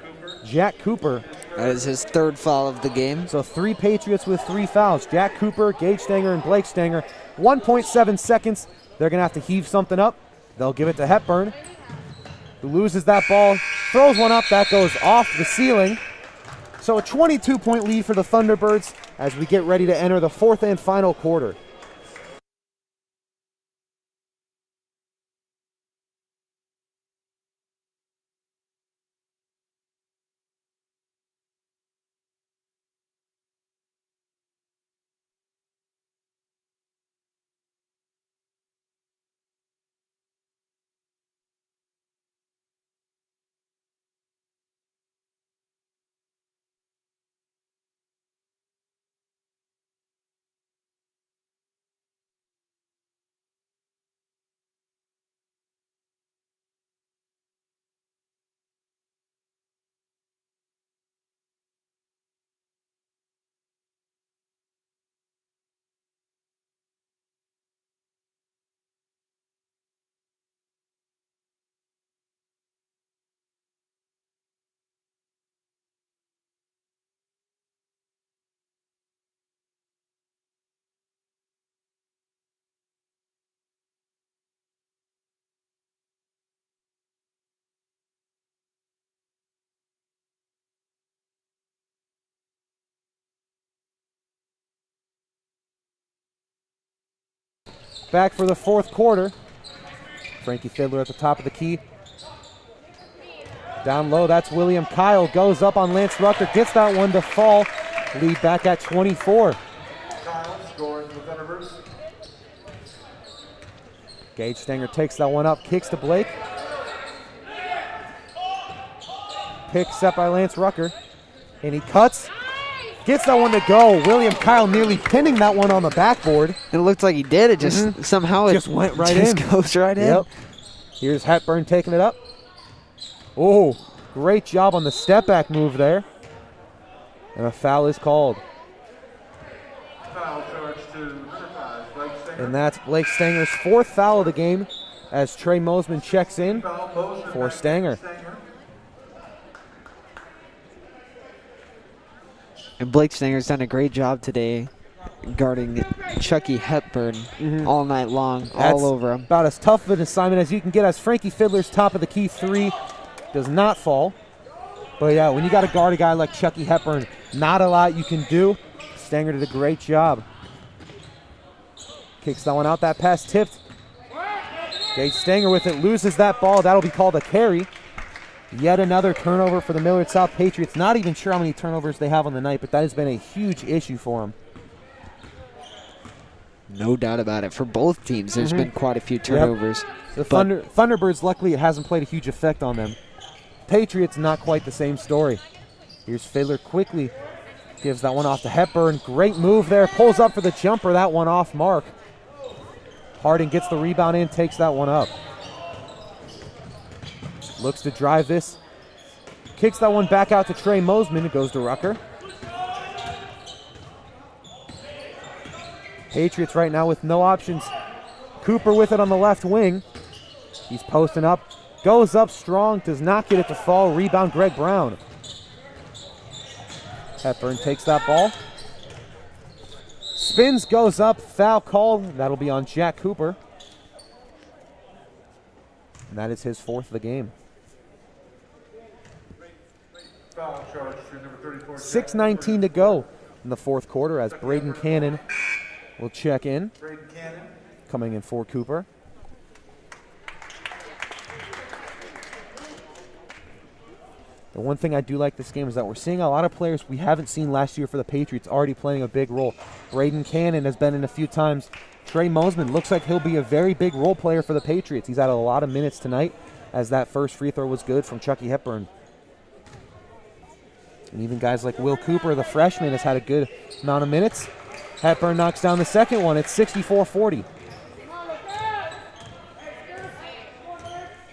Jack Cooper. That is his third foul of the game. So 3 Patriots with 3 fouls. Jack Cooper, Gage Stanger, and Blake Stanger. 1.7 seconds. They're going to have to heave something up. They'll give it to Hepburn, who loses that ball, throws one up. That goes off the ceiling. So a 22-point lead for the Thunderbirds as we get ready to enter the fourth and final quarter. Back for the fourth quarter. Frankie Fiddler at the top of the key. Down low, that's William Kyle. Goes up on Lance Rucker, gets that one to fall. Lead back at 24. Kyle scoring for the Thunderbirds. Gage Stanger takes that one up, kicks to Blake. Pick set by Lance Rucker. And he cuts. Gets that one to go. William Kyle nearly pinning that one on the backboard. It looked like he did. It just somehow it just went right just in. Goes right in. Yep. Here's Hepburn taking it up. Oh, great job on the step back move there. And a foul is called. Foul charge to number 5, Blake Stanger. And that's Blake Stanger's 4th foul of the game as Trey Mosman checks in for Stanger. And Blake Stanger's done a great job today guarding Chucky Hepburn all night long, all over him. About as tough of an assignment as you can get as Frankie Fiddler's top of the key 3 does not fall. But yeah, when you got to guard a guy like Chucky Hepburn, not a lot you can do. Stanger did a great job. Kicks that one out, that pass tipped. Gage Stanger with it, loses that ball. That'll be called a carry. Yet another turnover for the Millard South Patriots. Not even sure how many turnovers they have on the night, but that has been a huge issue for them. No doubt about it. For both teams, there's been quite a few turnovers. Yep. The Thunderbirds, luckily, it hasn't played a huge effect on them. Patriots, not quite the same story. Here's Fiddler quickly. Gives that one off to Hepburn. Great move there. Pulls up for the jumper. That one off mark. Harding gets the rebound in, takes that one up. Looks to drive this. Kicks that one back out to Trey Mosman. It goes to Rucker. Patriots right now with no options. Cooper with it on the left wing. He's posting up. Goes up strong. Does not get it to fall. Rebound Greg Brown. Hepburn takes that ball. Spins, goes up. Foul called. That'll be on Jack Cooper. And that is his 4th of the game. Foul charge to number 34. 6:19 to go in the 4th quarter as Braden Cannon will check in. Braden Cannon. Coming in for Cooper. The one thing I do like this game is that we're seeing a lot of players we haven't seen last year for the Patriots already playing a big role. Braden Cannon has been in a few times. Trey Mosman looks like he'll be a very big role player for the Patriots. He's had a lot of minutes tonight, as that first free throw was good from Chucky Hepburn. And even guys like Will Cooper, the freshman, has had a good amount of minutes. Hepburn knocks down the second one. It's 64-40.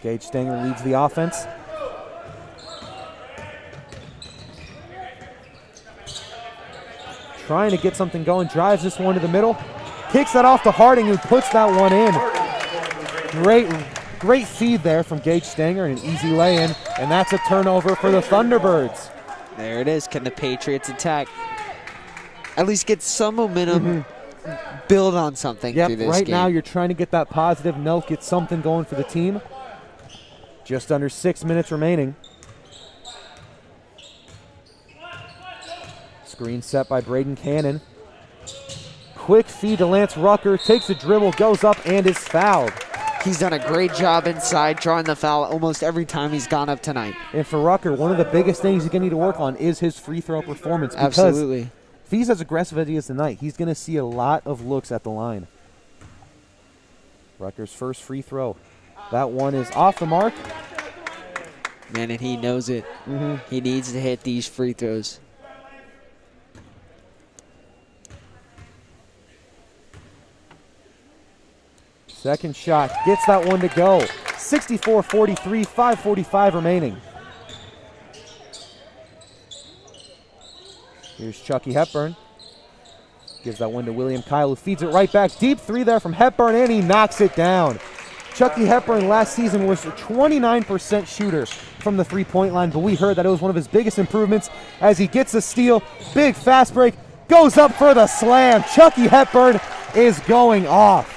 Gage Stanger leads the offense. Trying to get something going, drives this one to the middle. Kicks that off to Harding, who puts that one in. Great feed there from Gage Stanger, and an easy lay-in, and that's a turnover for the Thunderbirds. There it is. Can the Patriots attack? At least get some momentum, build on something through this right game. now you're trying to get that positive note, get something going for the team. Just under 6 minutes remaining. Screen set by Braden Cannon. Quick feed to Lance Rucker, takes a dribble, goes up, and is fouled. He's done a great job inside, drawing the foul almost every time he's gone up tonight. And for Rucker, one of the biggest things he's going to need to work on is his free throw performance. Absolutely. If he's as aggressive as he is tonight, he's going to see a lot of looks at the line. Rucker's first free throw. That one is off the mark. Man, and he knows it. He needs to hit these free throws. Second shot, gets that one to go. 64-43, 5:45 remaining. Here's Chucky Hepburn. Gives that one to William Kyle, who feeds it right back. Deep three there from Hepburn, and he knocks it down. Chucky Hepburn last season was a 29% shooter from the three-point line, but we heard that it was one of his biggest improvements as he gets a steal. Big fast break, goes up for the slam. Chucky Hepburn is going off.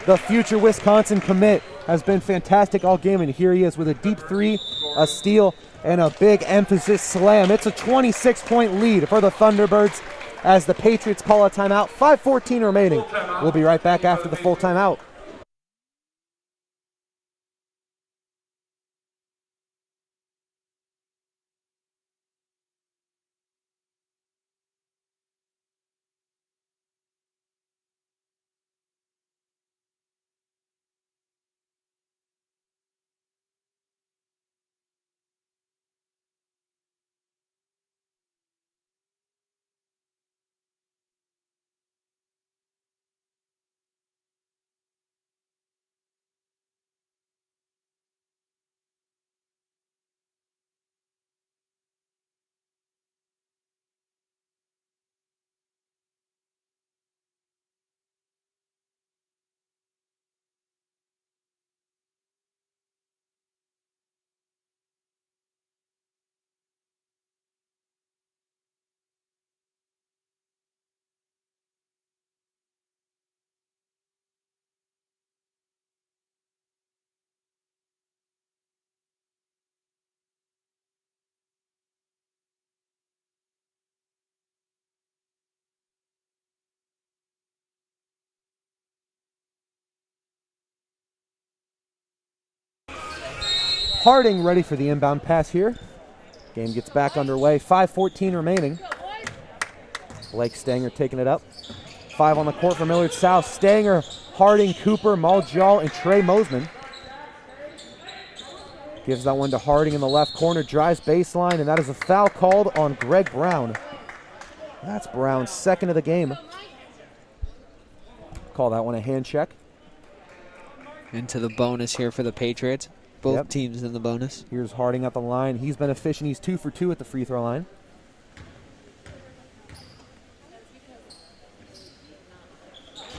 The future Wisconsin commit has been fantastic all game, and here he is with a deep three, a steal, and a big emphasis slam. It's a 26-point lead for the Thunderbirds as the Patriots call a timeout. 5:14 remaining. We'll be right back after the full timeout. Harding ready for the inbound pass here. Game gets back underway. 5:14 remaining. Blake Stanger taking it up. 5 on the court for Millard South. Stanger, Harding, Cooper, Maljal, and Trey Mosman. Gives that one to Harding in the left corner. Drives baseline, and that is a foul called on Greg Brown. That's Brown's second of the game. Call that one a hand check. Into the bonus here for the Patriots. Both teams in the bonus. Here's Harding at the line. He's been efficient. He's 2 for 2 at the free throw line.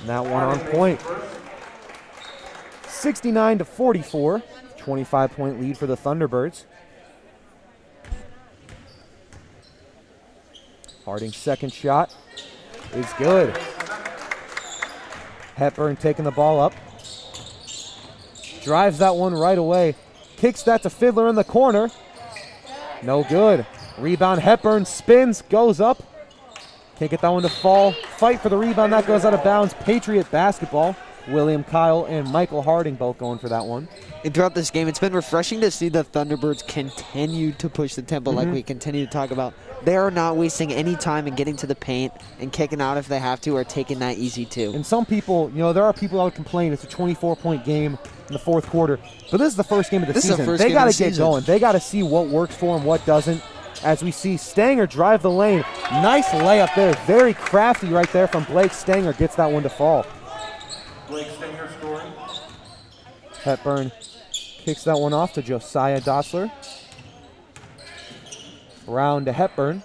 And that one on point. 69-44. 25-point lead for the Thunderbirds. Harding's second shot is good. Hepburn taking the ball up. Drives that one right away. Kicks that to Fiddler in the corner. No good. Rebound, Hepburn spins, goes up. Can't get that one to fall. Fight for the rebound. That goes out of bounds. Patriot basketball. William Kyle and Michael Harding both going for that one. And throughout this game, it's been refreshing to see the Thunderbirds continue to push the tempo like we continue to talk about. They are not wasting any time in getting to the paint and kicking out if they have to, or taking that easy too. And some people, there are people that would complain it's a 24-point game in the fourth quarter, but this is the first game of the season. They got to get going. They got to see what works for them, what doesn't. As we see Stanger drive the lane. Nice layup there. Very crafty right there from Blake Stanger. Gets that one to fall. Blake Stanger scoring. Hepburn kicks that one off to Josiah Dotzler. Brown to Hepburn,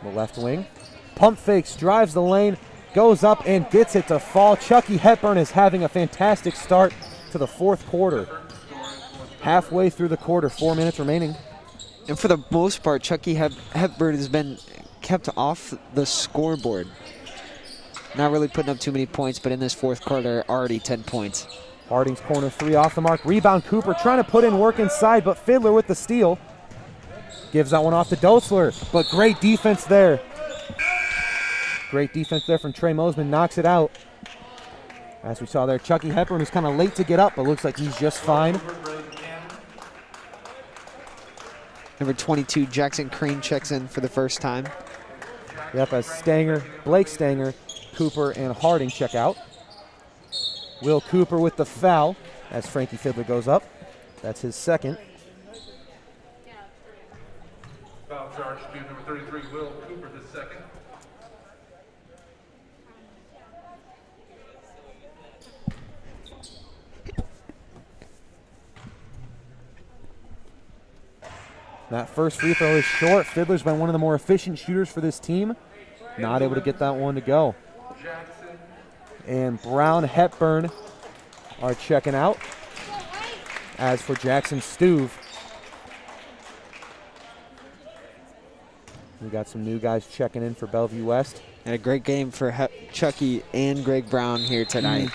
the left wing. Pump fakes, drives the lane, goes up and gets it to fall. Chucky Hepburn is having a fantastic start to the fourth quarter. Halfway through the quarter, 4 minutes remaining. And for the most part, Chucky Hepburn has been kept off the scoreboard. Not really putting up too many points, but in this fourth quarter, already 10 points. Harding's corner three off the mark. Rebound Cooper trying to put in work inside, but Fiddler with the steal. Gives that one off to Dotzler, but great defense there. Great defense there from Trey Mosman. Knocks it out. As we saw there, Chucky Hepburn was kind of late to get up, but looks like he's just fine. Number 22, Jackson Crane checks in for the first time. Yep, as Stanger, Blake Stanger, Cooper, and Harding check out. Will Cooper with the foul as Frankie Fiddler goes up. That's his second. Foul charge to number 33, Will Cooper, his second. That first free throw is short. Fiddler's been one of the more efficient shooters for this team. Not able to get that one to go. And Brown, Hepburn are checking out. As for Jackson Stuve, we got some new guys checking in for Bellevue West. And a great game for Chucky and Greg Brown here tonight.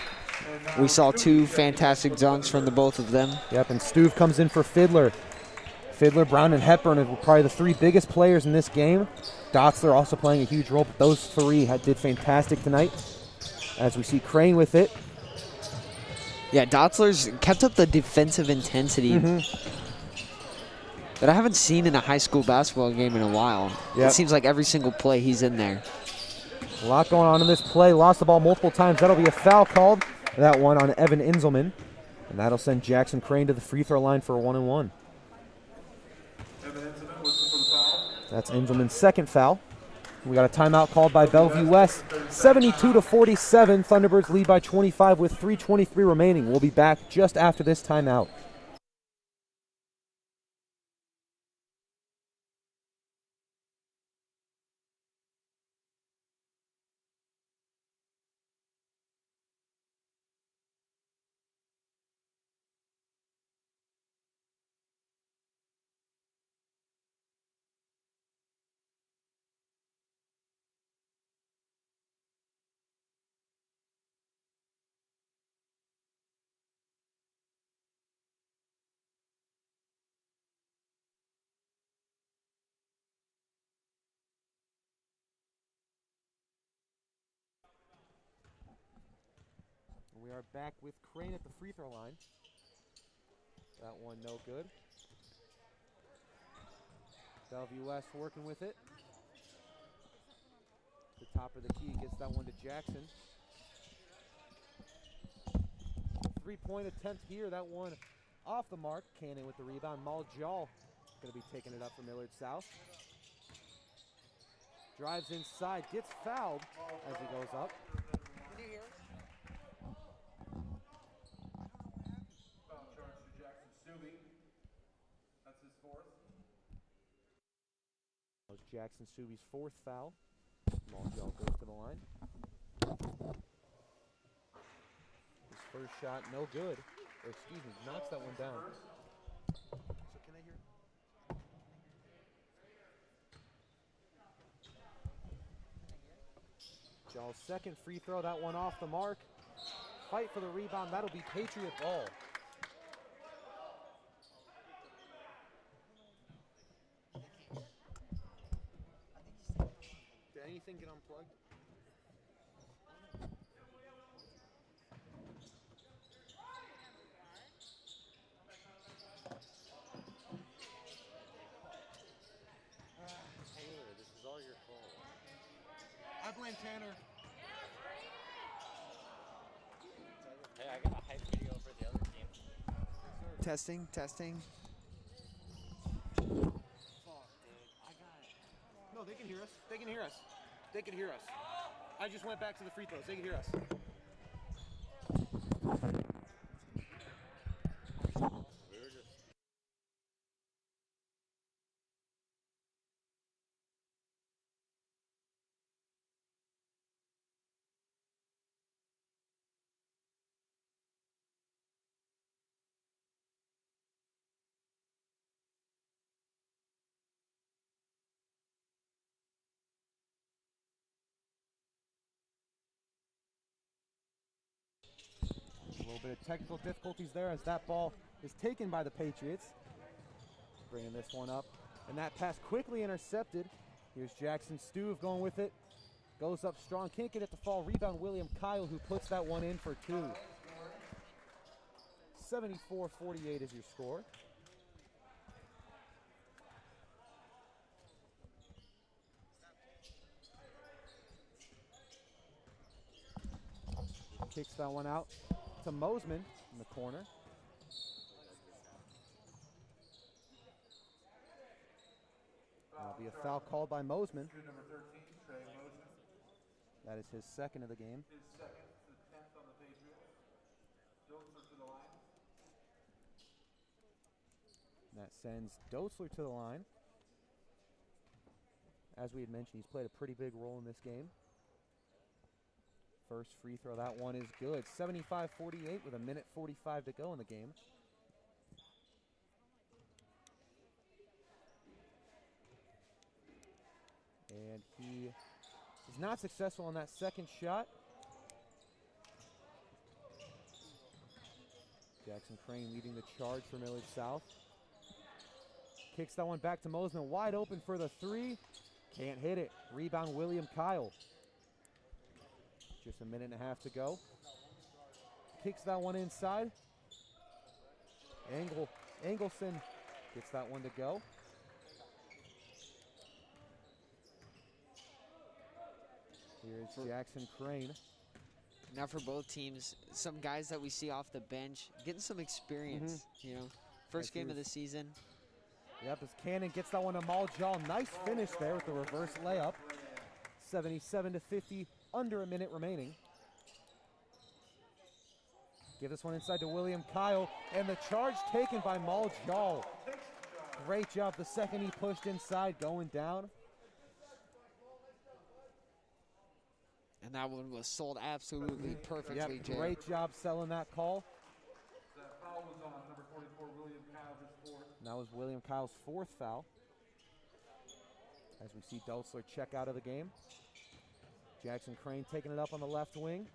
We saw two fantastic dunks from the both of them. Yep, and Stuve comes in for Fiddler. Fiddler, Brown, and Hepburn are probably the three biggest players in this game. Dotzler also playing a huge role, but those three did fantastic tonight. As we see Crane with it. Yeah, Dotzler's kept up the defensive intensity that I haven't seen in a high school basketball game in a while. Yep. It seems like every single play he's in there. A lot going on in this play. Lost the ball multiple times. That'll be a foul called. That one on Evan Inzelman. And that'll send Jackson Crane to the free throw line for a 1-and-1. That's Inzelman's second foul. We got a timeout called by Bellevue West. 72-47. Thunderbirds lead by 25 with 3:23 remaining. We'll be back just after this timeout. We are back with Crane at the free throw line. That one no good. Bellevue West working with it. The top of the key gets that one to Jackson. Three-point attempt here. That one off the mark. Cannon with the rebound. Maljal going to be taking it up for Millard South. Drives inside. Gets fouled as he goes up. Jackson Subi's fourth foul. Maljal goes to the line. His first shot, no good. Or excuse me, knocks that one down. So can I hear? Jal's second free throw, that one off the mark. Fight for the rebound, that'll be Patriot ball. Anything get unplugged? Tanner. Hey, I got a hype video for the other team. Testing, testing. Fuck, dude. I got it. No, they can hear us. They can hear us. They can hear us. I just went back to the free throws. They can hear us. We were just... A little bit of technical difficulties there as that ball is taken by the Patriots. Bringing this one up. And that pass quickly intercepted. Here's Jackson Stuve going with it. Goes up strong. Can't get it to fall. Rebound William Kyle, who puts that one in for two. 74-48 is your score. Kicks that one out to Mosman in the corner. That'll be a foul called by Mosman. Number 13, Trey Mosman. That is his second of the game. His second, the 10th on the Patriots. Dotzler to the line. That sends Dotzler to the line. As we had mentioned, he's played a pretty big role in this game. First free throw, that one is good. 75-48 with a minute 45 to go in the game. And he is not successful on that second shot. Jackson Crane leading the charge for Millard South. Kicks that one back to Mosman, wide open for the three. Can't hit it. Rebound William Kyle. Just a minute and a half to go. Kicks that one inside. Engelson gets that one to go. Here's Jackson Crane. Now for both teams, some guys that we see off the bench getting some experience, you know. First game of the season. Yep, as Cannon gets that one to Maljal. Nice finish there with the reverse layup. 77-50, under a minute remaining. Give this one inside to William Kyle, and the charge taken by Maljal. Great job the second he pushed inside, going down. And that one was sold absolutely perfectly, Yep, Jay. great job selling that call. That foul was on number 44, William Kyle, his fourth. And that was William Kyle's fourth foul. As we see Dotzler check out of the game. Jackson Crane taking it up on the left wing.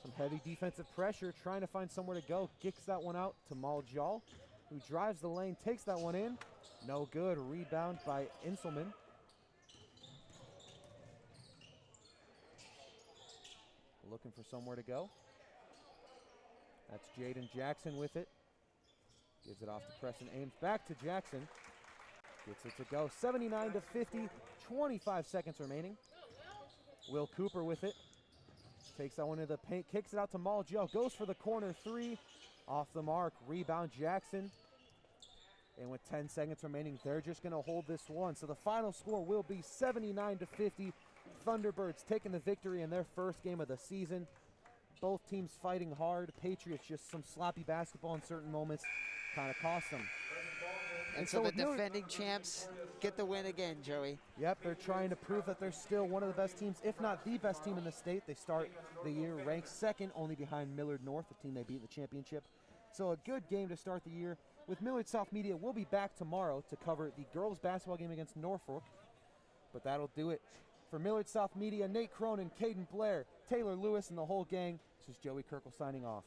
Some heavy defensive pressure, trying to find somewhere to go. Kicks that one out to Maljal, who drives the lane, takes that one in. No good. Rebound by Inselman. Looking for somewhere to go. That's Jaden Jackson with it. Gives it off to Preston Ames. Back to Jackson. Gets it to go. 79-50. 25 seconds remaining. Will Cooper with it. Takes that one into the paint. Kicks it out to Maljal. Goes for the corner three. Off the mark. Rebound Jackson. And with 10 seconds remaining, they're just going to hold this one. So the final score will be 79-50. Thunderbirds taking the victory in their first game of the season. Both teams fighting hard. Patriots just some sloppy basketball in certain moments kind of cost them. And so the defending champs get the win again, Joey. Yep, they're trying to prove that they're still one of the best teams, if not the best team in the state. They start the year ranked second, only behind Millard North, the team they beat in the championship. So a good game to start the year. With Millard South Media, we'll be back tomorrow to cover the girls' basketball game against Norfolk. But that'll do it. For Millard South Media, Nate Cronin, Caden Blair, Taylor Lewis, and the whole gang, this is Joey Kirkle signing off.